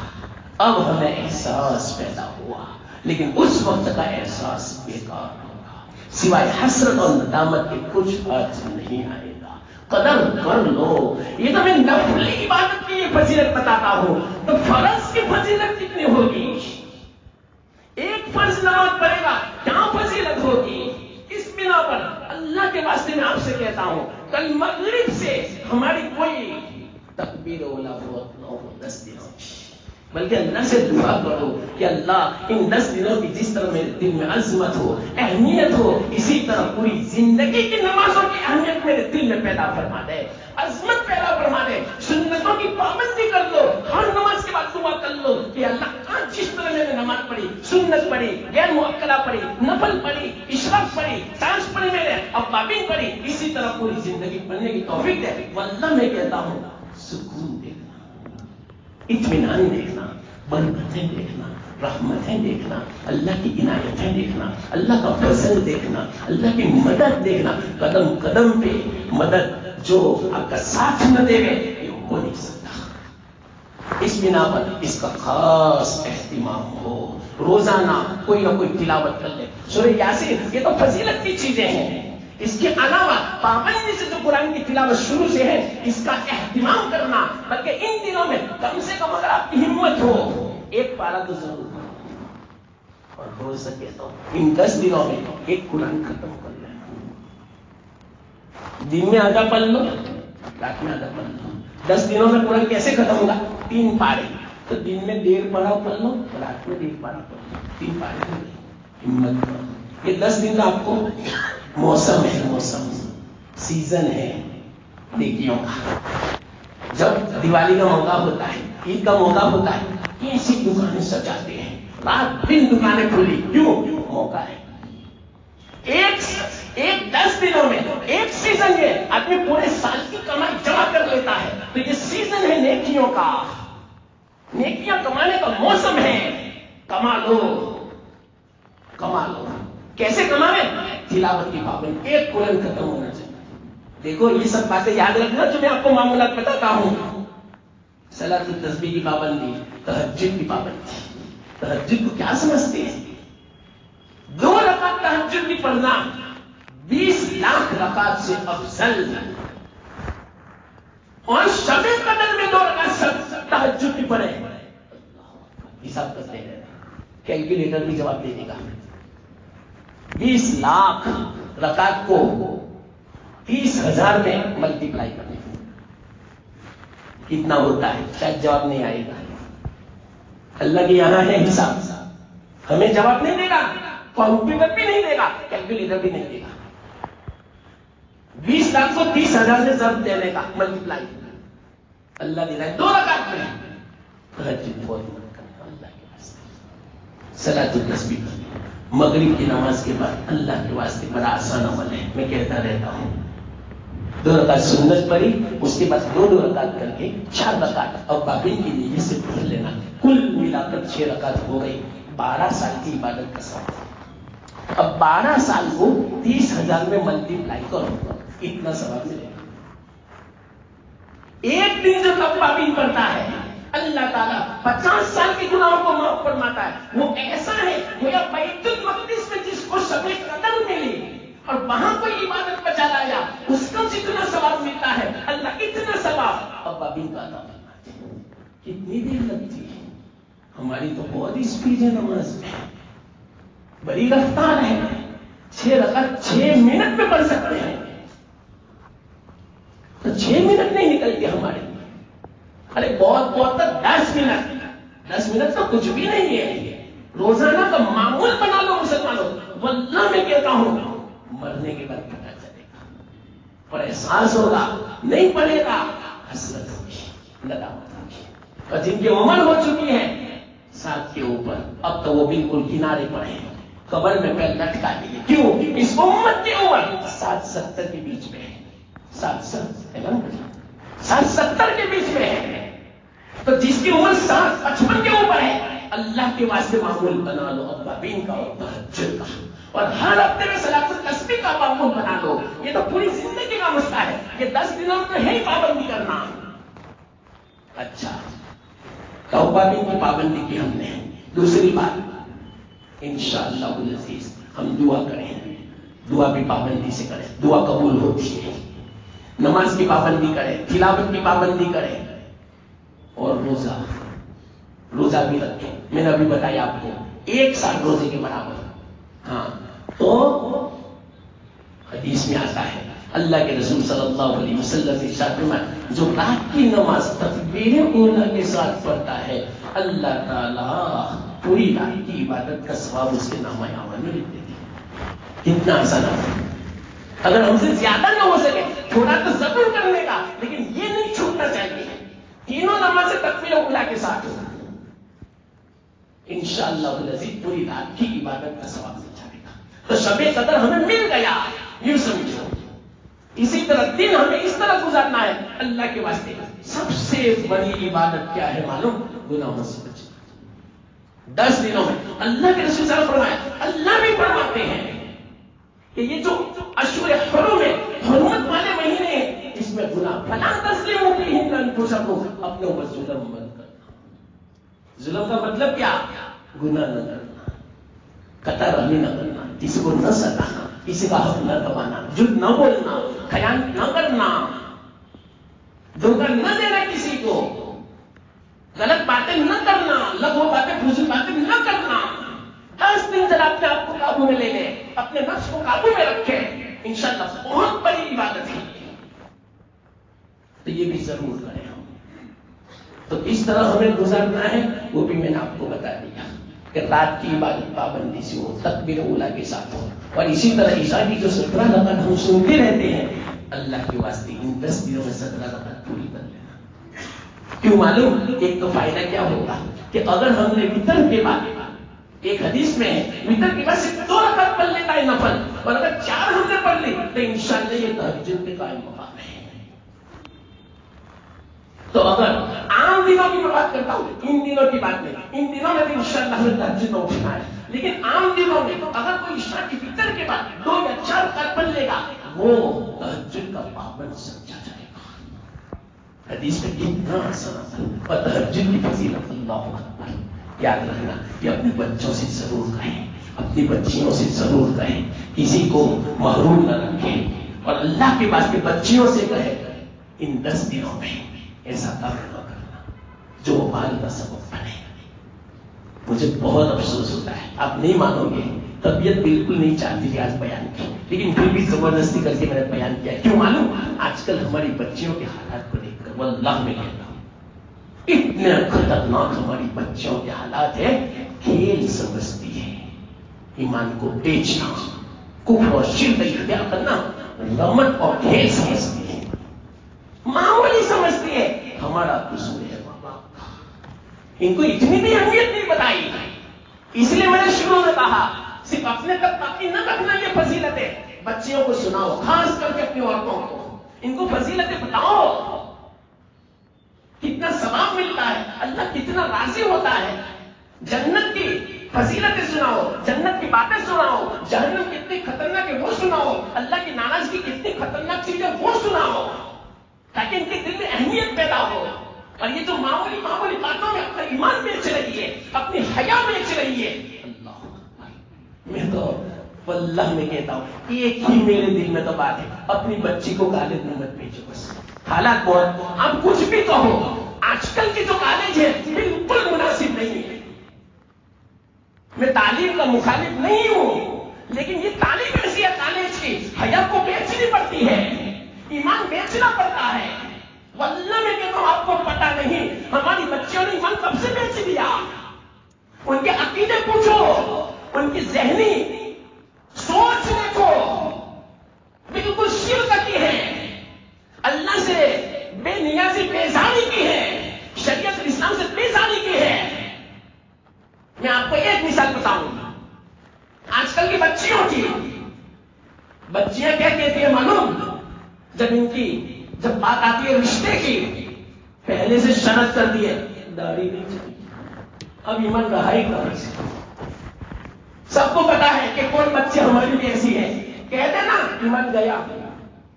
اب ہمیں احساس پیدا ہوا، لیکن اس وقت کا احساس بیکار ہوگا، سوائے حسرت اور ندامت کے کچھ حاصل نہیں آئے گا۔ قدر کر لو۔ یہ تو میں نفلی عبادت کی فضیلت بتاتا ہوں، تو فرض کی فضیلت کتنی ہوگی؟ ایک فرض نماز پڑھے گا کیا فضیلت ہوگی؟ اس بنا پر اللہ کے واسطے میں آپ سے کہتا ہوں، کل مغرب سے ہماری کوئی تکبیر اولا بہت نہ ہو 10 دنوں کی، بلکہ اللہ سے دعا کرو کہ اللہ ان 10 دنوں کی جس طرح میرے دل میں عظمت ہو، اہمیت ہو، اسی طرح پوری زندگی کی نمازوں کی اہمیت میرے دل میں پیدا فرما دے، عظمت پیدا فرما دے۔ سنتوں کی پابندی کر لو، ہر نماز کے بعد دعا کر لو کہ اللہ آج جس طرح میں نے نماز پڑھی، سنت پڑھی، غیر مؤکدہ پڑھی، نفل پڑھی، اشراق پڑھی، سانس پڑھی، میرے اوابین پڑھی، اسی طرح پوری زندگی پڑھنے کی توفیق دے۔ واللہ میں کہتا ہوں، سکون دیکھنا، اطمینان دیکھنا، برکتیں دیکھنا، رحمتیں دیکھنا، اللہ کی عنایتیں دیکھنا، اللہ کا فضل دیکھنا، اللہ کی مدد دیکھنا، قدم قدم پہ مدد جو آپ کا ساتھ نہ دے گے یہ ہو نہیں سکتا۔ اس بنا پر اس کا خاص اہتمام ہو، روزانہ کوئی نہ کوئی تلاوت کر لے۔ سورہ یاسین یہ تو فضیلت کی چیزیں ہیں، اس کے علاوہ پابندی سے جو قرآن کی تلاوت شروع سے ہے اس کا اہتمام کرنا، بلکہ ان دنوں میں کم سے کم اگر آپ کی ہمت ہو ایک پارہ تو ضرور پڑھو، اور ہو سکے تو ان 10 دنوں میں ایک قرآن ختم کر لینا۔ دن میں آدھا پڑھ لو، رات میں آدھا پڑھ لو۔ 10 دنوں میں قرآن کیسے ختم ہوگا؟ 3 پارے، تو دن میں 1.5 پارہ پڑھ لو، رات میں 1.5 پارہ پڑھ لو، 3 پارے ہو گئے۔ ہمت کرو، یہ 10 دن کا آپ کو موسم ہے، موسم سیزن ہے نیکیوں کا. جب دیوالی کا موقع ہوتا ہے، عید کا موقع ہوتا ہے، ایسی دکانیں سجاتے ہیں، رات دن دکانیں کھلی. کیوں؟ موقع ہے. ایک 10 دنوں میں ایک سیزن یہ آدمی پورے سال کی کمائی جمع کر لیتا ہے. تو یہ سیزن ہے نیکیوں کا، نیکیاں کمانے کا موسم ہے. کما لو، کما لو. کیسے کماوے؟ تلاوت کی پابندی. ایک قرآن ختم ہونا چاہیے. دیکھو یہ سب باتیں یاد رکھنا جو میں آپ کو معمولات بتاتا ہوں. صلاۃ التسبیح کی پابندی، تہجد کی پابندی. تہجد کو کیا سمجھتے ہیں؟ 2 رکعت تہجد کی پڑھنا 20 لاکھ رکعت سے افضل. اور شب قدر میں 2 رکعت تہجد کی پڑھے. حساب کرتے ہیں، کیلکولیٹر بھی جواب دے دے گا. 20 لاکھ رکعت کو 30,000 میں ملٹی پلائی کرنے کتنا ہوتا ہے؟ شاید جواب نہیں آئے گا. اللہ کے یہاں ہے حساب. ہمیں جواب نہیں دے گا، کمپیوٹر بھی نہیں دے گا، کیلکولیٹر بھی نہیں دے گا. 20 لاکھ کو 30,000 سے ضرب دینے کا ملٹی پلائی اللہ دے رہا ہے. 2 رکعت میں تہجد فوت مت کرنا اللہ کے واسطے. صلاۃ التسبیح مغرب کی نماز کے بعد اللہ کے واسطے بڑا آسان عمل ہے. میں کہتا رہتا ہوں 2 رکعت سنت پڑھی، اس کے بعد 2 رکعت کر کے 4 رکعت اور بابین کی نیت سے پڑھ لینا. کل ملا کر 6 رکعت ہو گئی. 12 سال کی عبادت کا ثواب. اب 12 سال کو 30,000 میں ملٹی پلائی کرو، اتنا ثواب ملے گا. ایک دن جو بابین پڑھتا ہے اللہ تعالیٰ 50 سال کے گناہوں کو معاف فرماتا ہے. وہ ایسا ہے گویا بیت المقدس میں جس کو شب قدر ملی اور وہاں کوئی عبادت بچا لایا، اس کو جتنا ثواب ملتا ہے اللہ اتنا ثواب اب ابھی کا عطا فرماتے ہیں. کتنی دیر لگتی ہے؟ ہماری تو بہت اسپیڈ ہے نماز میں، بڑی رفتار ہے. 6 رکعت 6 منٹ میں پڑھ سکتے ہیں، تو 6 منٹ نہیں نکلتے ہمارے. ارے بہت بہت تک 10 منٹ. 10 منٹ تو کچھ بھی نہیں ہے. روزانہ کا معمول بنا لو مسلمانوں. واللہ میں کہتا ہوں مرنے کے بعد پتہ چلے گا اور احساس ہوگا. نہیں پڑے گا، حسرت ہوگی، ندامت ہوگی. اور جن کی عمر ہو چکی ہے 60 کے اوپر، اب تو وہ بالکل کنارے پر ہیں، قبر میں پیر لٹکا دیے. کیوں؟ اس امت کی عمر 60-70 کے بیچ میں ہے. 60-70 کے بیچ میں ہے. تو جس کی عمر 60-55 کے اوپر ہے، اللہ کے واسطے معمول بنا لو ابابین کا اور تہجد کا، اور ہر ہفتے میں صلاۃ التسبیح کا معمول بنا لو. یہ تو پوری زندگی کا مسئلہ ہے. یہ 10 دنوں میں ہے پابندی کرنا. اچھا، توبابین کی پابندی کی ہم نے. دوسری بات، انشاءاللہ العزیز ہم دعا کریں. دعا بھی پابندی سے کریں، دعا قبول ہوتی ہے. نماز کی پابندی کریں، تلاوت کی پابندی کریں، اور روزہ بھی رکھیں. میں نے ابھی بتایا آپ کو 1 سال روزے کے برابر. ہاں، تو حدیث میں آتا ہے اللہ کے رسول صلی اللہ علیہ وسلم نے ارشاد فرمایا جو رات کی نماز تکبیر اولیٰ کے ساتھ پڑھتا ہے اللہ تعالیٰ پوری رات کی عبادت کا ثواب اس کے نامہ اعمال میں لکھ دیتے ہیں. کتنا آسان ہے. اگر ہم سے زیادہ نہ ہو سکے تھوڑا تو ضرور کرنے کا، لیکن یہ نہیں چھوٹنا چاہیے. تینوں نمازیں تکبیر اولیٰ کے ساتھ ہو، انشاءاللہ العزیز پوری رات کی عبادت کا ثواب مل جائے گا. تو شب قدر ہمیں مل گیا، یوں سمجھو. اسی طرح دن ہمیں اس طرح گزارنا ہے اللہ کے واسطے. سب سے بڑی عبادت کیا ہے معلوم؟ گناہوں سے بچنا. 10 دنوں میں اللہ کے رسول صلی اللہ علیہ وسلم فرمایا، اللہ بھی فرماتے ہیں کہ یہ جو اشہر حرم ہے، حرمت والے مہینے ہیں، اس میں گناہ فلا تظلموا فیہن انفسکم، اپنے اوپر ظلم مت کرنا. ظلم کا مطلب کیا؟ گناہ نہ کرنا، قطع رحمی نہ کرنا، کسی کو نہ ستانا، کسی کا حق نہ دبانا، جھوٹ نہ بولنا، خیانت نہ کرنا، دھوکہ نہ دینا کسی کو، غلط باتیں نہ کرنا، لغو باتیں فضول باتیں نہ کرنا. 10 دن ذرا اپنے آپ کو قابو میں لے لیں، اپنے نفس کو قابو میں رکھیں، انشاءاللہ بہت بڑی عبادت ہے. تو یہ بھی ضرور کریں ہم. تو اس طرح ہمیں گزارنا ہے وہ بھی میں نے آپ کو بتا دیا کہ رات کی عبادت پابندی سے ہو، تکبیر اولیٰ کے ساتھ ہو. اور اسی طرح عشاء کی جو 17 رکعت ہم سنتے رہتے ہیں، اللہ کے واسطے ان 10 دنوں میں 17 رکعت پوری کر لینا۔ کیوں معلوم؟ ایک تو فائدہ کیا ہوگا کہ اگر ہم نے وتر کے بعد، ایک حدیث میں ہے وتر کے بعد صرف 2 رکعت پڑھ لیتا ہے نفل، اور اگر 4 ہم نے پڑھ لی تو انشاءاللہ یہ تہجد کے قائم مقام ہے۔ تو اگر عام دنوں کی میں بات کرتا ہوں، ان دنوں کی بات نہیں، ان دنوں میں بھی انشاءاللہ ہمیں تہجد میں اٹھنا ہے، لیکن عام دنوں میں اگر کوئی عشاء کی وتر کے بعد 2 یا 4 رکعت پڑھ لے گا وہ تہجد کا پابند سمجھا جائے گا۔ حدیث میں کتنا اثر آتا ہے، اور تہجد کی فضیلت اللہ اکبر۔ یاد رکھنا کہ اپنے بچوں سے ضرور کہیں، اپنی بچیوں سے ضرور کہیں، کسی کو محروم نہ رکھیں، اور اللہ کے پاس کے بچیوں سے کہے ان 10 دنوں میں ایسا کام نہ کرنا جو مال کا سبب بنے۔ مجھے بہت افسوس ہوتا ہے، آپ نہیں مانو گے، طبیعت بالکل نہیں چاہتی تھی آج بیان کی، لیکن پھر بھی زبردستی کر کے میں نے بیان کیا۔ کیوں معلوم؟ آج کل ہماری بچیوں کے حالات کو دیکھ کر واللہ میں کہتا ہوں اتنے خطرناک ہماری بچیوں کے حالات ہیں، کھیل سمجھتی ہے ایمان کو بیچنا، کفر اور شرک اختیار کرنا رمت اور کھیل سمجھتی ہے، معمولی سمجھتی ہے۔ ہمارا قصور ہے ماں باپ کا، ان کو اتنی بھی اہمیت نہیں بتائی۔ اس لیے میں نے شروع میں کہا صرف اپنے تک باقی نہ رکھنا یہ فضیلت ہے، بچیوں کو سناؤ، خاص کر کے اپنی عورتوں کو ان کو فضیلتیں بتاؤ، کتنا ثواب ملتا ہے، اللہ کتنا راضی ہوتا ہے۔ جنت کی فضیلتیں سناؤ، جنت کی باتیں سناؤ، جہنم کتنی خطرناک ہے وہ سناؤ، اللہ کی ناراضگی کتنی خطرناک چیز ہے وہ سناؤ، تاکہ ان کے دل میں اہمیت پیدا ہو۔ اور یہ جو معمولی معمولی باتوں میں اپنا ایمان بیچ رہی ہے، اپنی حیا بیچ رہی ہے، اللہ میں تو واللہ میں کہتا ہوں ایک ہی میرے دل میں تو بات ہے، اپنی بچی کو کالج میں مت بھیجو بس۔ حالات بہت، اب کچھ بھی تو ہو، آج کل کے جو کالج ہے بالکل مناسب نہیں ہے۔ میں تعلیم کا مخالف نہیں ہوں، لیکن یہ تعلیم ایسی ہے کالج کی، حیا کو بیچنی پڑتی ہے، ایمان بیچنا پڑتا ہے۔ واللہ میں کہتا ہوں آپ کو پتا نہیں ہماری بچیوں نے ایمان کب سے بیچ دیا۔ ان کے عقیدے پوچھو، ان کی ذہنی سوچ دیکھو، بالکل شرک کی ہے، اللہ سے بے نیازی بیزاری کی ہے، شریعت اسلام سے بیزاری کی ہے۔ میں آپ کو ایک مثال بتاؤں گا، آج کل کی بچیوں کی، بچیاں کیا کہتی ہیں معلوم؟ جب بات آتی ہے رشتے کی، پہلے سے شرط کر دی ہے داڑھی نہیں چاہیے، اب ایمان رہا ہی کہاں سے؟ سب کو پتا ہے کہ کون بچے ہماری بھی ایسی ہے، کہتے نا ایمان گیا،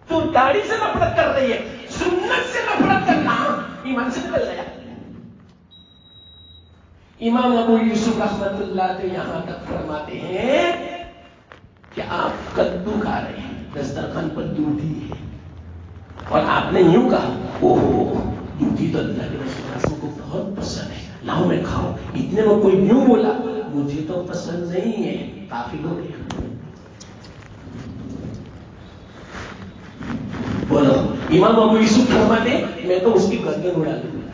تو داڑھی سے نفرت کر رہی ہے، سنت سے نفرت کرنا ایمان سے نکل گیا۔ امام ابو یوسف رحمت اللہ علیہ یہاں تک فرماتے ہیں کہ آپ کدو کھا رہے ہیں، دسترخوان پر دودھی ہے، اور آپ نے یوں کہا اوہو دودھی تو اللہ کے رسول کو بہت پسند ہے، لاؤ میں کھاؤں۔ اتنے میں کوئی یوں بولا مجھے تو پسند نہیں ہے، کافی ہو گیا۔ بولو امام ابو یوسف فرماتے میں تو اس کی گردن اڑا دوں گا،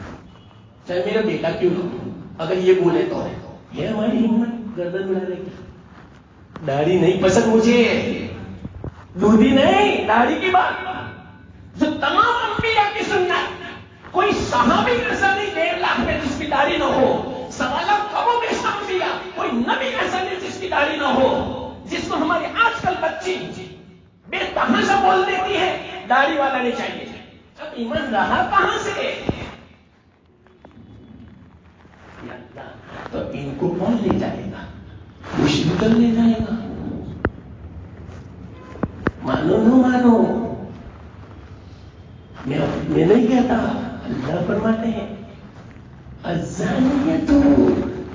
چاہے میرا بیٹا کیوں نہ، اگر یہ بولے تو یہ ہماری ہمت گردن اڑا دے گی۔ داڑھی نہیں پسند مجھے، دودھی نہیں، داڑھی کی بات جو تمام انبیاء کی سنت، کوئی صحابی ایسا نہیں 1.5 لاکھ میں جس کی داڑھی نہ ہو، 1.25 لاکھ کبوں میں انبیاء، کوئی نبی ایسا نہیں جس کی داڑھی نہ ہو، جس کو ہماری آج کل بچی بے تحاشا بول دیتی ہے داڑھی والا نہیں چاہیے۔ اب ایمان رہا کہاں سے؟ تو ان کو کون لے جائے گا؟ مشرک لے جائے گا، مانو نہ مانو، میں نہیں کہتا، اللہ فرماتے ہیں الزانیۃ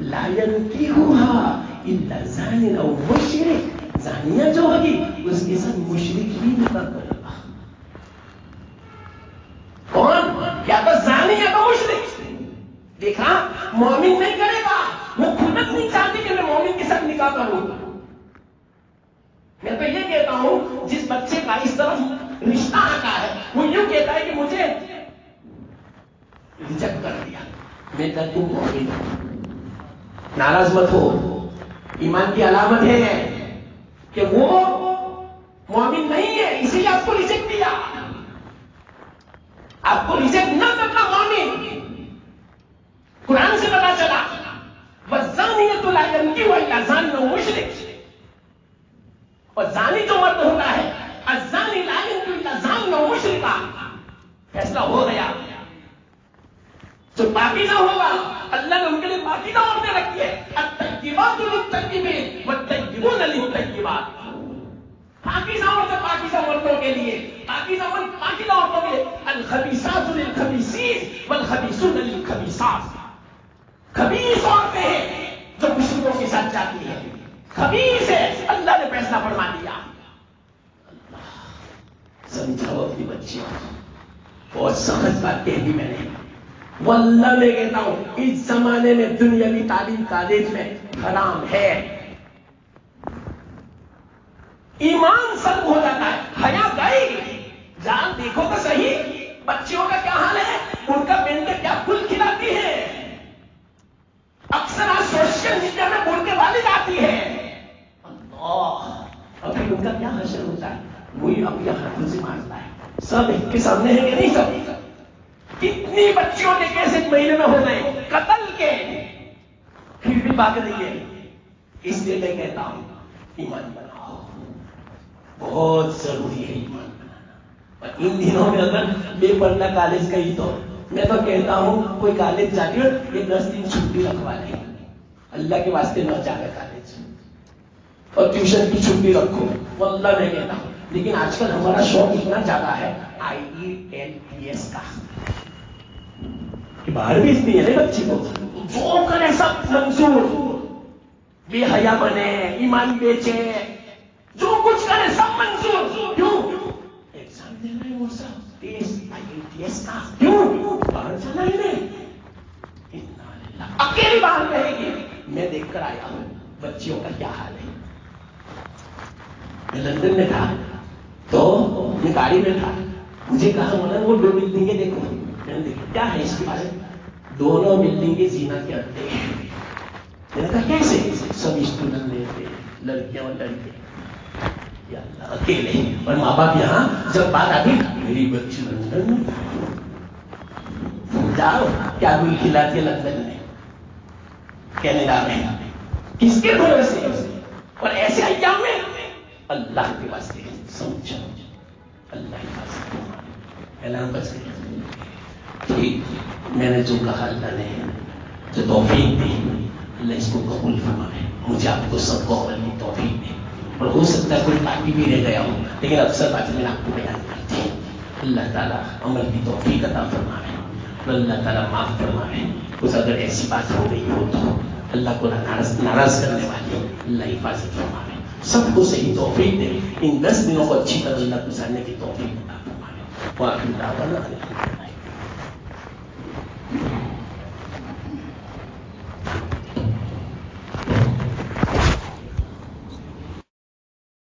لا ينکحها الا زان او مشرک، زانیہ جو ہوگی اس کے ساتھ مشرک ہی نکاح کرے گا۔ کون؟ یا تو زانی یا تو مشرک۔ دیکھا مومن نہیں کرے گا، وہ خود نہیں چاہتی کہ میں مومن کے ساتھ نکاح کروں۔ میں تو یہ کہتا ہوں جس بچے کا اس طرح رشتہ آتا ہے وہ یوں کہتا ہے کہ مجھے ریجیکٹ کر دیا، میں کہتا ہوں مومن ہوں، ناراض مت ہو، ایمان کی علامت ہے کہ وہ مومن نہیں ہے، اسی لیے آپ کو ریجیکٹ کیا. آپ کو ریجیکٹ نہ کرنا مومن. قرآن سے پتا چلا وَالزَّانِيَةُ لَا يَنكِحُ إِلَّا زَانٍ أَوْ مُشْرِكٍ. اور زانی جو مرد ہوتا ہے الزانی لا ينكح إِلَّا زَانٍ أَوْ مُشْرِكًا. فیصلہ ہو گیا. جو پاکیزہ ہوگا اللہ نے ان کے لیے پاکیزہ عورتیں رکھی ہے. الطیبات للطیبین والطیبون للطیبات. پاکیزہ عورتیں پاکیزہ مردوں کے لیے، پاکیزہ مرد پاکیزہ عورتوں کے لیے. الخبیثات للخبیثین والخبیثون للخبیثات. خبیث عورتیں ہیں جو مشرکوں کے ساتھ جاتی ہیں، خبیث ہے. اللہ نے فیصلہ فرما دیا. سمجھاؤ اپنی بچیوں. بہت سخت بات کہہ دی میں نے. واللہ میں کہتا ہوں اس زمانے میں دنیاوی تعلیم کالج میں حرام ہے. ایمان سلب ہو جاتا ہے. حیا گئی. جان دیکھو تو صحیح بچیوں کا کیا حال ہے. ان کا بین کے کیا پھول کھلاتی ہے. اکثر آج سوشل میڈیا میں بول کے والد آتی ہے. اللہ ابھی ان کا کیا حشر ہوتا ہے. وہی اپنے ہاتھوں سے مارتا ہے. سب ایک کے سامنے ہے کہ نہیں. سب کتنی بچیوں کے کیسے مہینے میں ہو گئے قتل کے، پھر بھی بھاگ رہی ہے. اس لیے میں کہتا ہوں ایمان بناؤ. بہت ضروری ہے ایمان بنانا. اور ان دنوں میں اگر بے پردہ کالج گئی تو میں تو کہتا ہوں کوئی کالج جاتی ہو یہ 10 دن چھٹی رکھوا لے. اللہ کے واسطے نہ جانا کالج اور ٹیوشن کی چھٹی رکھو. واللہ میں کہتا ہوں. لیکن آج کل ہمارا شوق اتنا زیادہ ہے IELTS کا کہ باہر بھی اتنی ہے بچی کو جو کرے سب منظور. بے حیا بنے، ایمان بیچے، جو کچھ کرے سب منظور. کیوں ایگزام دینا ہے وہ سب IELTS کا. کیوں باہر جانا ہی نہیں. اکیلی باہر رہے گی. میں دیکھ کر آیا ہوں بچیوں کا کیا حال ہے. میں لندن میں تھا تو میں گاڑی میں تھا. مجھے کہا مولانا وہ 2 بلڈنگیں دیکھو. میں نے دیکھا کیا ہے اس کے بارے میں. دونوں بلڈنگیں زینا کے اڈے ہیں. میں نے کہا کیسے. سب اسٹوڈنٹ لیتے لڑکیاں اور لڑکے. یا اللہ اکیلے اور ماں باپ یہاں. جب بات آتی میری بچی لندن میں جاؤ کیا گل کھلاتی ہے لندن میں کینیڈا میں کس کے بھروسے. اور ایسے ایام میں اللہ کے واسطے سمجھو. اللہ کے واسطے اعلان بچ گیا. ٹھیک میں نے جو کہا اللہ نے جو توفیق دی اللہ اس کو قبول فرمائے. مجھے آپ کو سب کو عمل کی توفیق دے. اور ہو سکتا ہے کوئی باقی بھی رہ گیا ہوں لیکن اکثر باتیں میں آپ کو بیان کرتی ہوں. اللہ تعالیٰ عمل کی توفیق عطا فرمائے اور اللہ تعالیٰ معاف فرمائے. کچھ اگر ایسی بات ہو گئی ہو تو اللہ کو ناراض کرنے والی اللہ حفاظت فرمائے. سب کو صحیح توفیق دے. ان 10 دنوں کو اچھی طرح اللہ گزارنے کی توفیق عطا فرمائے. وآخر دعوانا